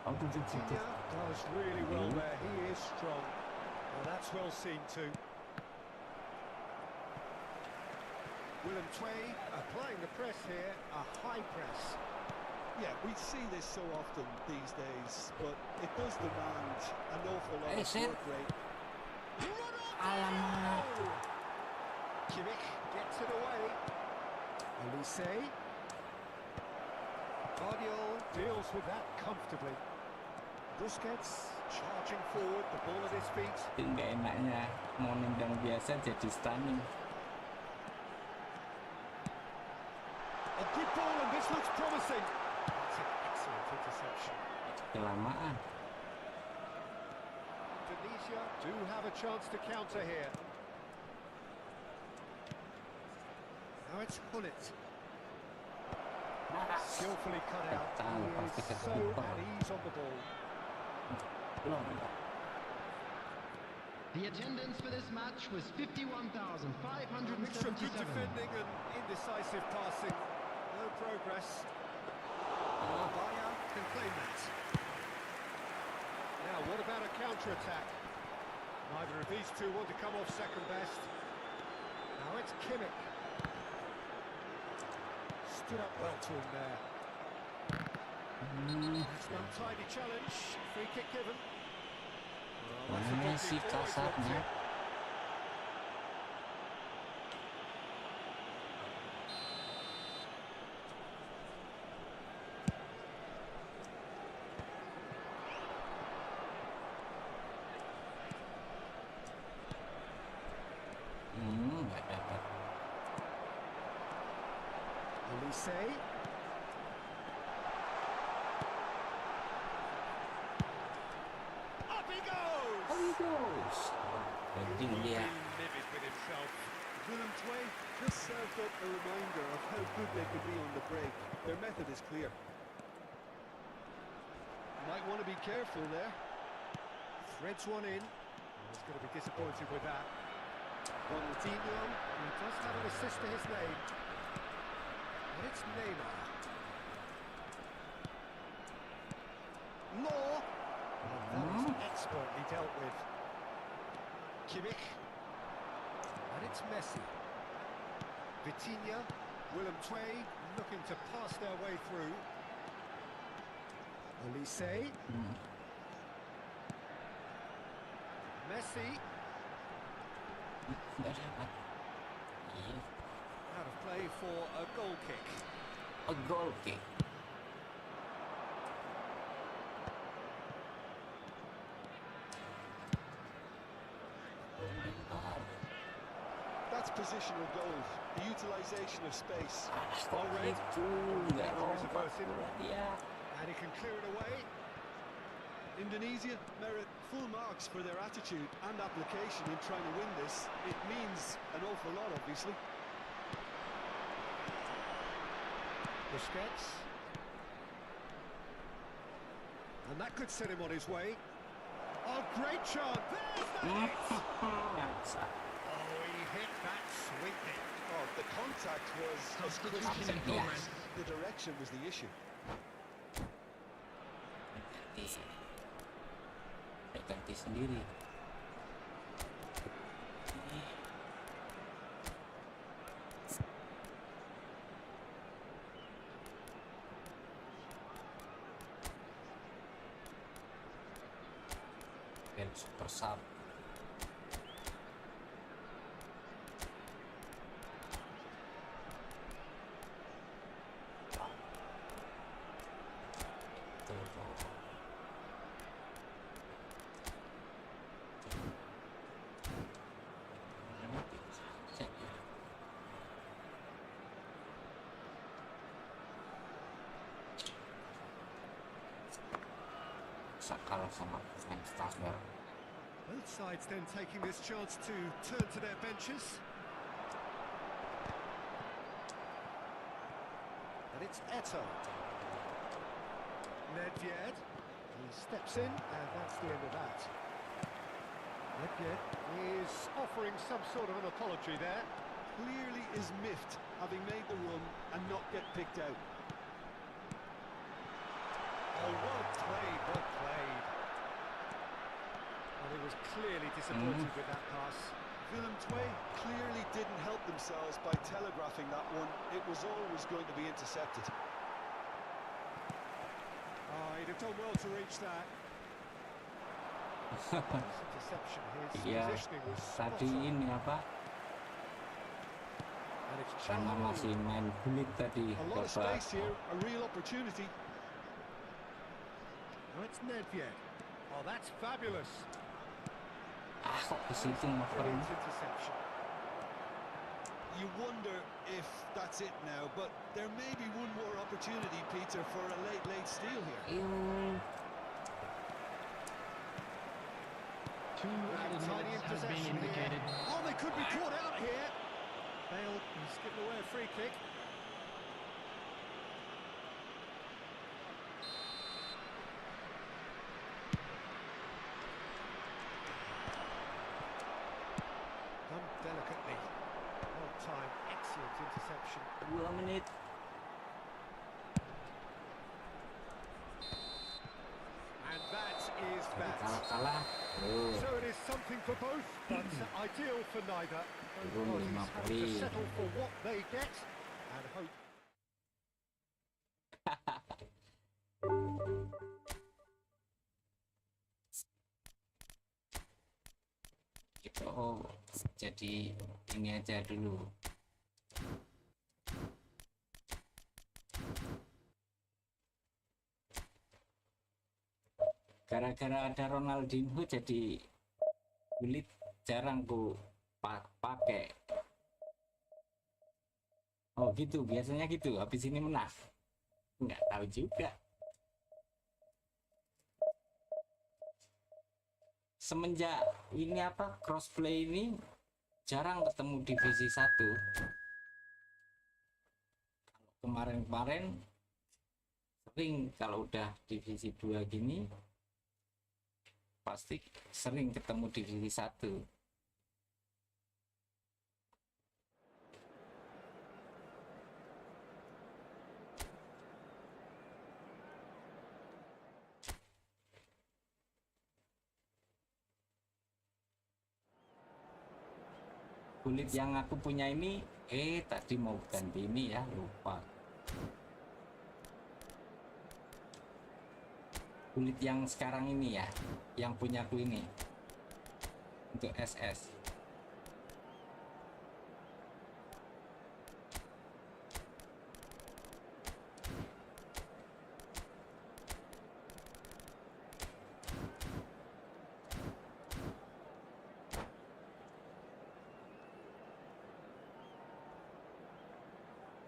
Vitinha does really well there. He is strong. Well, that's well seen too. Willem Twey applying the press here, a high press. Yeah, we see this so often these days, but it does demand an awful lot Hey, of Sid. work rate. Alamak. Kimmich gets it away. Elise. Guardiola deals with that comfortably. Busquets charging forward, the ball at his feet. Nggak enaknya mau nendang biasa jadi stunning. A good ball, and this looks promising. That's an excellent interception. Kelamaan. Indonesia do have a chance to counter here. Now it's Hullet. Skillfully cut out. He is so at ease on the ball. Belum. The attendance for this match was A mixture of good 51,577. defending and indecisive passing. No progress. Mabar can claim that. Now, what about a counter-attack? Neither of these two want to come off second best. Now it's Kimmich. Stood up well to him there. That's an untidy challenge. Free kick given. Well, that's a Mana good sih before he blocked kasarnya? it. Nggak dapat. Elise. Up he goes! Oh, he goes. Penting dia. Livid with himself. Willem Twey just served up a reminder of how good they could be on the break. Their method is clear. Might want to be careful there. Threads one in. He's going to be disappointed with that. Ronaldinho, he does have an assist to his name. And it's Neymar. Law. And that is expertly dealt with. Kimmich. And it's Messi. Vitinha. Willem Twey looking to pass their way through. Elise. Messi. Nggak dapat. Iya. Out of play for a goal kick. A goal kick. That's positional goal, the utilisation of space. Kok itu nggak lompat bola dia. And he can clear it away. Indonesia merit full marks for their attitude and application in trying to win this. It means an awful lot, obviously. Busquets. And that could set him on his way. Oh, great chance. There's the hit. Maksa. Oh, he hit that sweetly. Oh, the contact was as crisp as Upset, it yes. was. The direction was the issue. Ganti sendiri. Dan super sub. masa kalah sama Manchester. Both sides then taking this chance to turn to their benches. And it's Eto. Nedved. He steps in, and that's the end of that. Nedved is offering some sort of an apology there. Clearly is miffed, having made the run and not get picked out. Oh, well played, well played. Well, he was clearly disappointed with that pass. Willem II clearly didn't help themselves by telegraphing that one. It was always going to be intercepted. Oh, he'd have done well to reach that. This interception, his Iya, positioning was spot tadi on. ini apa? And it's Karena Chalmers. masih main bulit tadi. A lot of Coba space here, a real opportunity. Oh, it's Nedved. Oh, that's fabulous. kok ke situ ngoperin. Brilliant interception. You wonder if that's it now, but there may be one more opportunity, Peter, for a late steal here. Two added Tiny minutes has been possession indicated. here. Oh, they could be caught out here. Bale has given away a free kick. Done delicately. Well timed, excellent interception. 2 menit. And that is Jadi that. kalah-kalah. Oh, So it is something for both, but ideal for neither. Both Turun parties 5 have to poin. settle for what they get and hope. gitu. Oh, jadi ini aja dulu. Gara-gara ada Ronaldinho jadi kulit jarang ku pakai. Oh gitu, biasanya gitu. Habis ini menang. Nggak tahu juga. Semenjak ini apa crossplay ini jarang ketemu divisi 1. Kemarin-kemarin sering, kalau udah divisi 2 gini pasti sering ketemu divisi 1. Kulit yang aku punya ini tadi mau ganti ini ya, lupa. Kulit yang sekarang ini ya, yang punyaku ini untuk SS.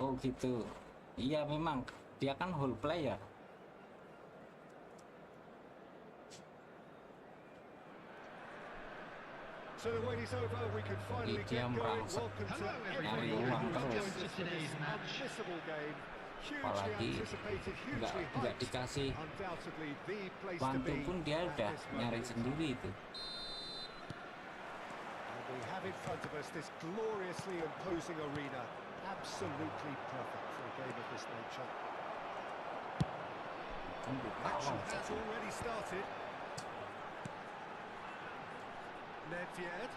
Oh gitu. Iya memang dia kan whole player. So the wait is over. We can finally Dia get going. merangsek Welcome to Hello, nyari everybody. uang Welcome terus. to this unmissable game. Hugely Apalagi anticipated, hugely nggak hyped. dikasih Undoubtedly the place to bantu be pun dia at udah this nyari moment. sendiri itu. And we have in front of us this gloriously imposing arena. Absolutely perfect for a game of this nature. Action has already started. Nedved.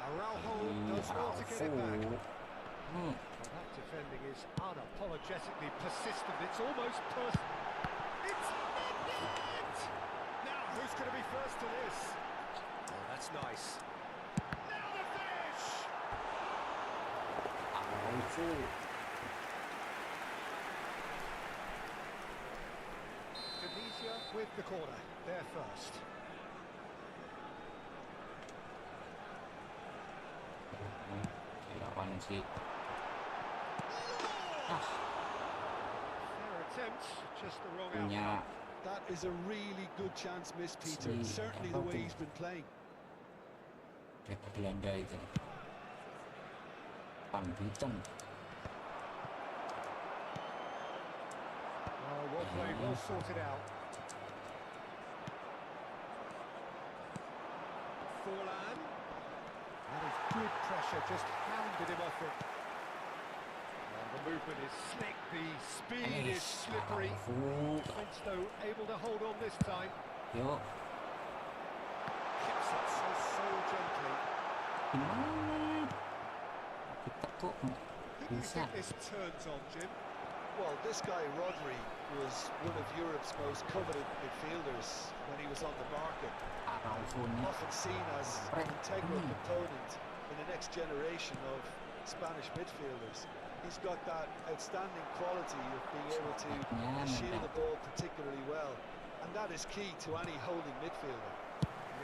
Araujo does well to get it back. Well, that defending is unapologetically persistent. It's almost personal. It's Nedved! Now, who's going to be first to this? Oh, that's nice. Now the finish! Tunisia with the corner. They're first. Lawan sih. Fair attempt, just the wrong Punya outcome. That is a really good chance missed, Peter. Certainly the way he's been playing. Belanda itu. Panggitan. Oh, well played, well sorted out. Forlan. That is good pressure, just hounded him off it. And the movement is slick, the speed is slippery. Defence, though, able to hold on this time. Yuk. Keeps it so gently. Gimana? Kita kok Who do you bisa? think this turns on, Jim? Well, this guy, Rodri, was one of Europe's most coveted midfielders when he was on the market. Araujo-nya. Often seen as an integral component in the next generation of Spanish midfielders. He's got that outstanding quality of being able to shield the ball particularly well. And that is key to any holding midfielder.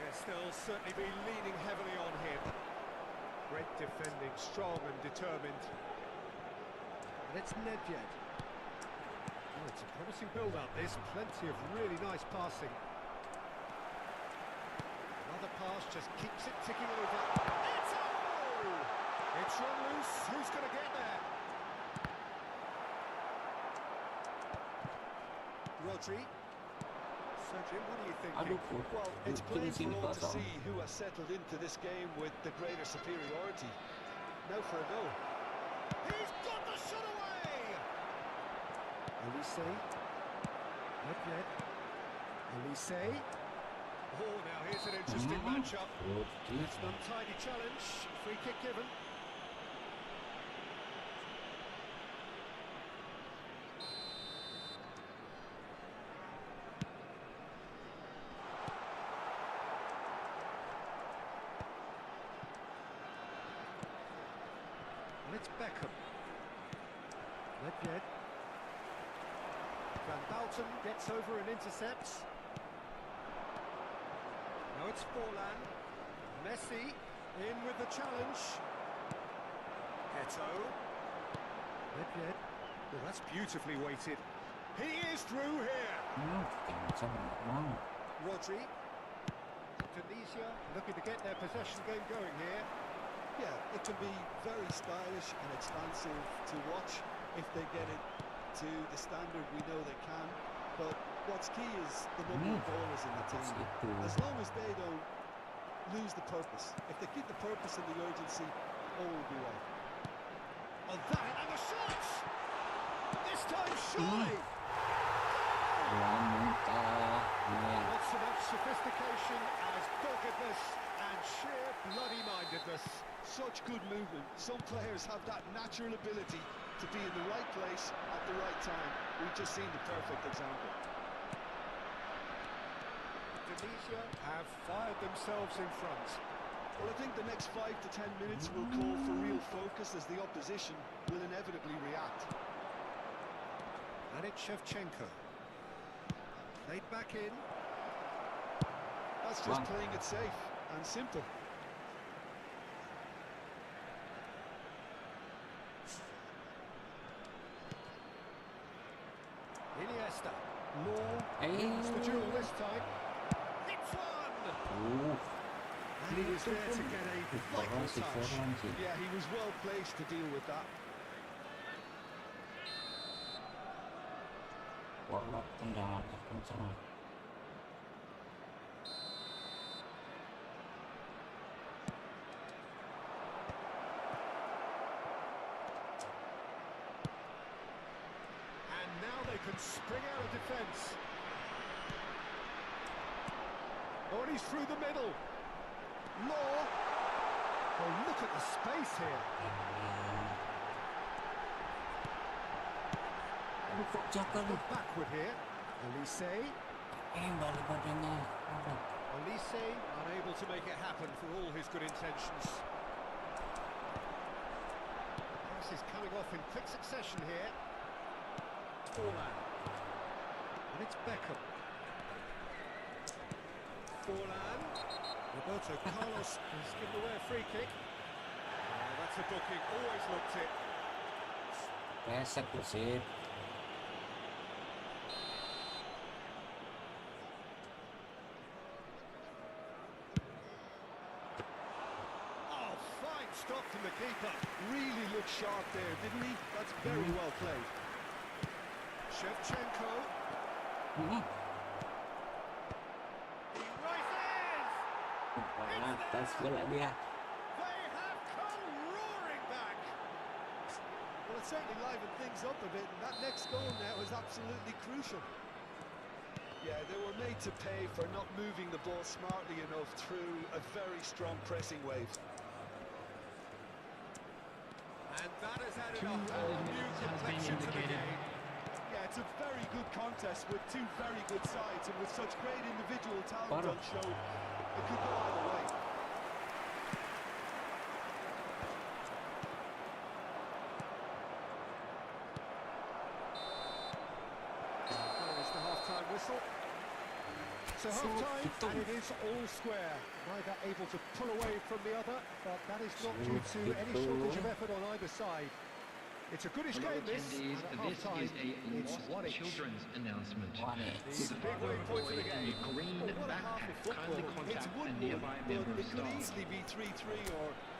Yes, they'll certainly be leaning heavily on him. Great defending, strong and determined. And it's Nedved. Oh, it's a promising build-up, this. Plenty of really nice passing. Another pass just keeps it ticking over. It's run loose. Who's going to get there? Rodri. So, Jim, what are you thinking? Well, it's plain for all to see who has settled into this game with the greater superiority. Now for a goal. He's got the shot away! Elise. Nedved. Elise. Oh, now here's an interesting matchup. It's an untidy challenge. Free kick given. And it's Beckham. Nedved. Van Bouten gets over and intercepts. Now it's Forlan. Messi in with the challenge. Heto. Nedved. Well, that's beautifully weighted. He is through here. Rodri. Tunisia looking to get their possession game going here. Yeah, it can be very stylish and expansive to watch if they get it to the standard we know they can. But what's key is the number of ballers in the team. As long as they don't lose the purpose, if they keep the purpose and the urgency, all will be well. Oh, that and the shot! This time, surely! Not so much sophistication as doggedness and sheer bloody-mindedness. Such good movement. Some players have that natural ability to be in the right place at the right time. We've just seen the perfect example. Tunisia have fired themselves in front. Well, I think the next 5 to 10 minutes will call for real focus as the opposition will inevitably react. And it's Shevchenko. Laid back in. That's just playing it safe and simple. Iniesta. Law wins the duel this time. Hits one! And he was there to get a vital touch. Yeah, he was well placed to deal with that. Warlock tendangan kencang. And now they can spring out of defence. Oh, and he's through the middle. Law. Oh, look at the space here. Backward here. Elise. Balik badannya. Elise unable to make it happen for all his good intentions. Pass is coming off in quick succession here. Forlan. And it's Beckham. Forlan. Roberto Carlos has given away a free kick. Oh, that's a booking. Always looked it. Pesek sih. Good stop from the keeper. Really looked sharp there, didn't he? That's very well played. Shevchenko. Hmm. He rises! Atas bola dia. They have come roaring back. Well, it certainly livened things up a bit, and that next goal now is absolutely crucial. Yeah, they were made to pay for not moving the ball smartly enough through a very strong pressing wave. And that has added Two a whole early new minutes has been complexion to the indicated. game. Yeah, it's a very good contest with two very good sides, and with such great individual talent Parah. on show, it could go either way. There is the half-time whistle. So half-time, and it is all square. Neither able to pull away from the other, but that is not due to any shortage of effort on either side. It's a goodish Hello game, this, attendees, and at this half-time, is a it's lost 1-1. children's announcement. The The big father wave of a point boy of the in game. the green Well, what a half backpack of kindly football. It's contact a 1-1, nearby but member it of could staff. easily be 3-3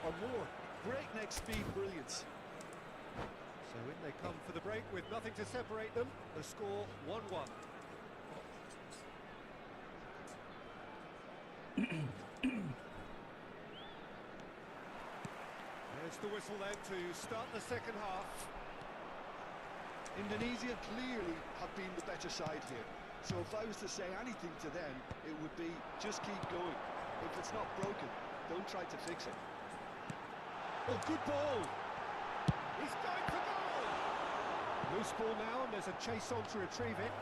or more. Breakneck speed brilliance. So in they come for the break with nothing to separate them. The score 1-1. There's the whistle then to start the second half. Indonesia clearly have been the better side here. So if I was to say anything to them, it would be just keep going. If it's not broken, don't try to fix it. Oh, good ball! He's going for goal! Loose ball now, and there's a chase on to retrieve it.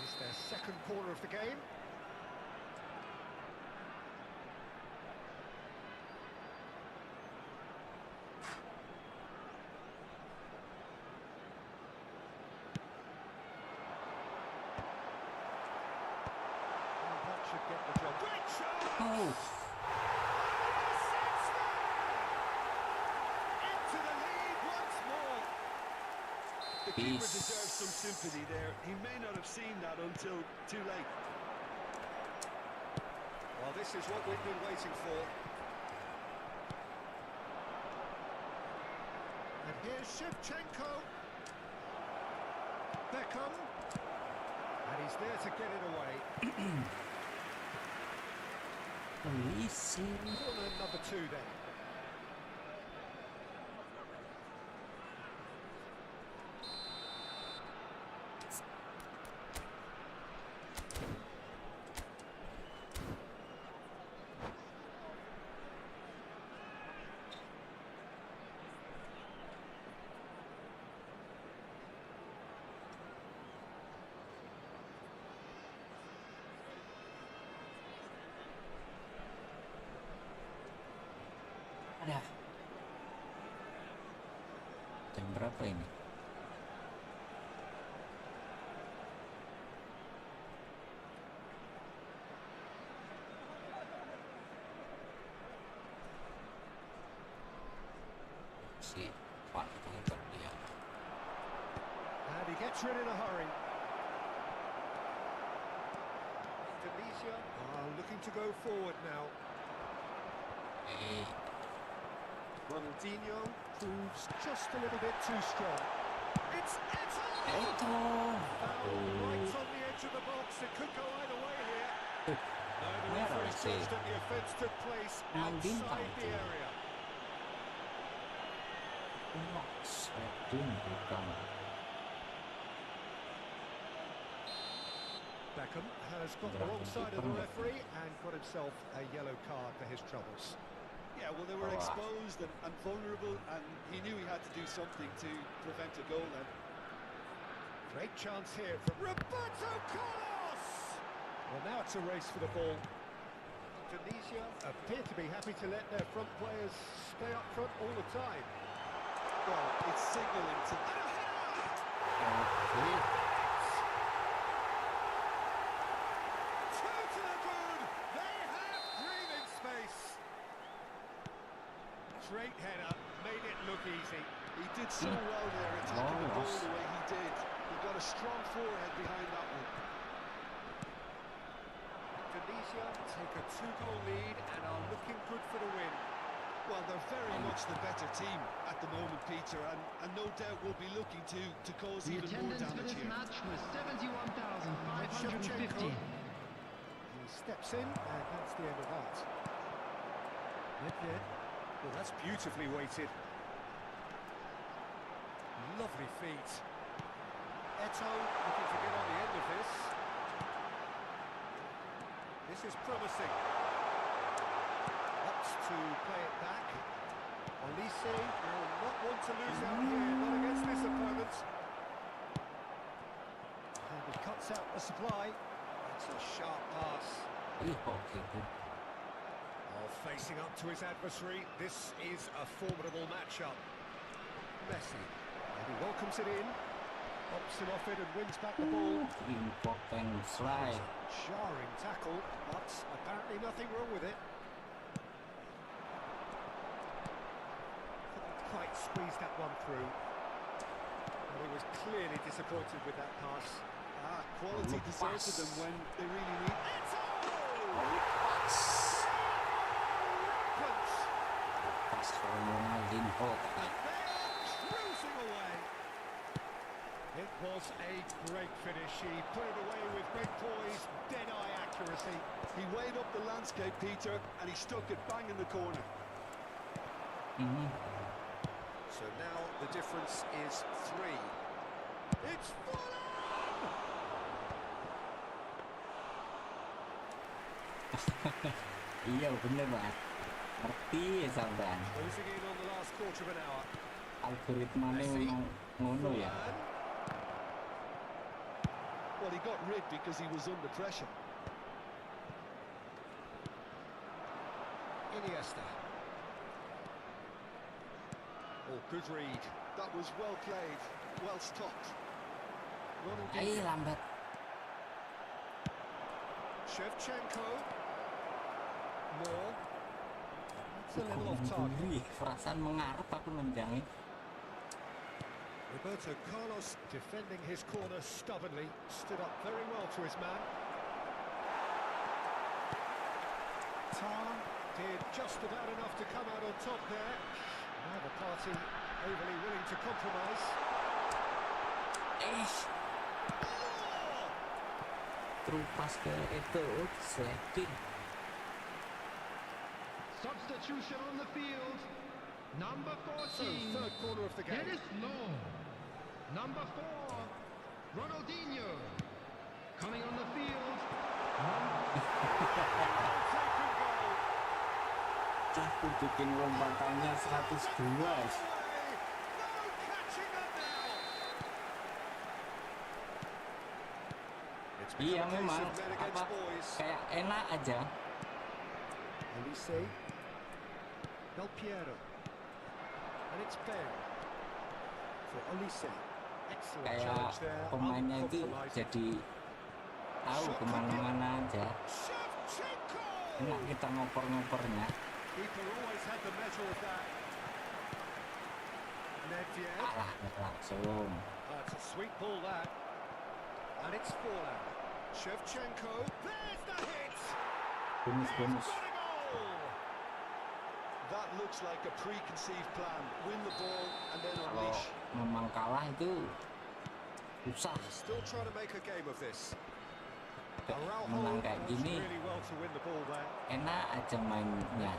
It's their second corner of the game. And that should get the job. Great shot! Oh, Into the lead once more. The keeper Peace. deserves some sympathy there. He may not have seen that until too late. Well, this is what we've been waiting for. And here's Shevchenko. Beckham. And he's there to get it away. polisi. Corner number 2 then. Ada. Jam berapa ini? Si waktu dia. And he gets rid in a hurry. Indonesia are looking to go forward now. Ronaldinho proves just a little bit too strong. It's Eto'o! Itu. Right on the edge of the box. It could go either way here. No, the Where referee are they? judged that the offence took place Emang bintang outside the itu. area. Sedun bukan. Beckham has got the wrong side of the referee and got himself a yellow card for his troubles. Yeah, well, they were exposed and vulnerable, and he knew he had to do something to prevent a goal then. Great chance here from Roberto Carlos! Well, now it's a race for the ball. Indonesia appear to be happy to let their front players stay up front all the time. Well, it's signalling to... Two to the good! They have breathing space! Straight header, made it look easy. He did so well there, attacking the ball Nice. the way he did. He got a strong forehead behind that one. Valencia take a 2-goal lead and are looking good for the win. Well, they're very much the better team at the moment, Peter, and no doubt will be looking to cause The even more attendance for damage this here. match was 71,550. He steps in, and that's the end of that. Midfield. Well, that's beautifully weighted. Lovely feet. Eto looking to get on the end of this. This is promising. Opts to play it back. Olise will not want to lose out here, not against this opponent. And he cuts out the supply. That's a sharp pass. Oh, facing up to his adversary, this is a formidable matchup. Messi, and he welcomes it in. Opts him off it and wins back the ball. Important slide. Jarring tackle, but apparently nothing wrong with it. Couldn't quite squeeze that one through. Well, he was clearly disappointed with that pass. Quality deserted them when they really need. Pas Ronaldinho. Cruising away. It was a great finish. He put it away with great poise, dead-eye accuracy. He weighed up the landscape, Peter, and he stuck it bang in the corner. So now the difference is 3. It's Fulham! Iya bener banget. Ngerti ya sampean. Closing in on the last quarter of an hour. Algoritmanya memang ngono ya. Well, he got rid because he was under pressure. Iniesta. Oh, good read. That was well played, well stopped. Ay, lambat. Shevchenko. Moore. That's a little off target. Gurih, perasaan mengarep aku nendangin. Roberto Carlos defending his corner stubbornly, stood up very well to his man. Tar did just about enough to come out on top there. Now the party overly willing to compromise. Terupas ke itu, sliding. Substitution on the field. Number So, 14. third corner of the game. Dennis Law. Number 4. Ronaldinho. Coming on the field. Taken goal. Aku bikin lompatannya 102. No catching up now. It's Iya become a memang case of men apa against boys. kayak enak aja. Olise. Del Piero. And it's Ben. For Olise. Excellent Kayak challenge there. pemainnya itu Uncompromising. jadi tahu kemana-mana aja. Shevchenko! Enak kita ngoper-ngopernya. Keeper always had the measure of that. Nedved. Alah, langsung. It's a sweet ball that. And it's Fulham. Shevchenko. There's the hit! Bonus. He's got a goal! That looks like a preconceived plan. Win the ball and then Kalau unleash. memang kalah itu susah. Still trying to make a game of this. Menang kayak does gini really well to win the ball there. enak aja mainnya.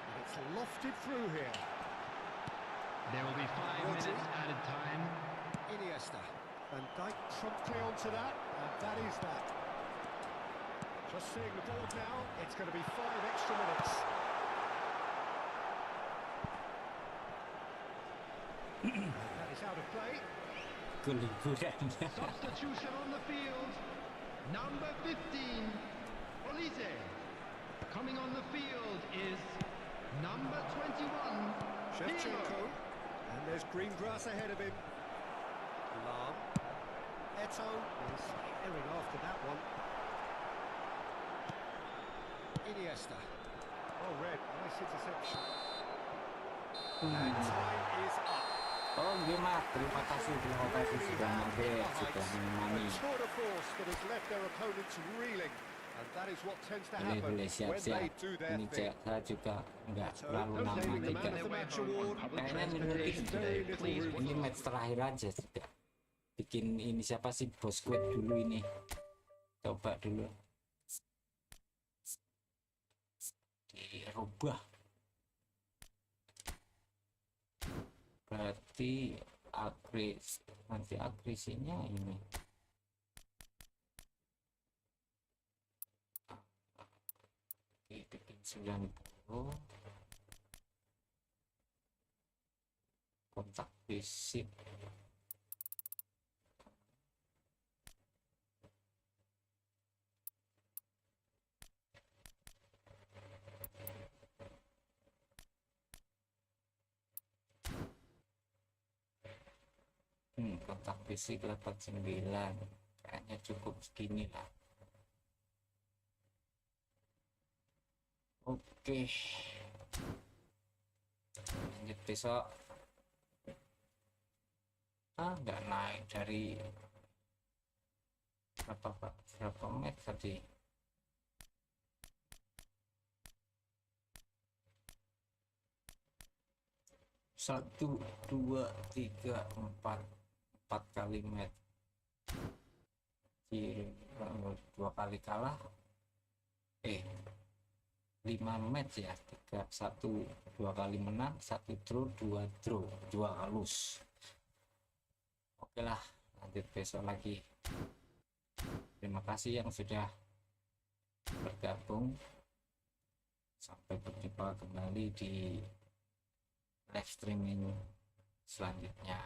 And it's lofted through here. There will be 5 minutes added time. Iniesta. Van Dijk promptly onto that, and that is that. Just seeing the board now, it's going to be 5 extra minutes. And that is out of play. Keliburannya. Substitution on the field. Number 15. Olise. Coming on the field is number 21. Shevchenko. And there's green grass ahead of him. Lam. Eto is airing after that one. Iniesta. Oh, red. Nice interception. And time is up. Oh gimana, terima kasih sudah mampir, sudah menemani. Tour de force that has left their opponents reeling, and that is what tends to happen Boleh when siap-siap. they do their Ini thing. saya juga nggak So, terlalu lama claiming the juga. man of the match award. Kayaknya menit ini match terakhir aja sudah. Bikin ini siapa sih bos squad dulu ini. Coba dulu. Dirubah. Berarti nanti agresinya ini. Oke, bikin 90. Kontak fisik. Kontak fisik level 9, kayaknya cukup segini lah. Oke, lanjut besok. Nggak naik dari berapa menit tadi. Satu, dua, tiga, empat kali match. 2 kali kalah. 5 match ya, 2 kali menang, 1 draw, 2 draw, 2 halus. Oke lah, lanjut besok lagi. Terima kasih yang sudah bergabung. Sampai berjumpa kembali di live streaming selanjutnya.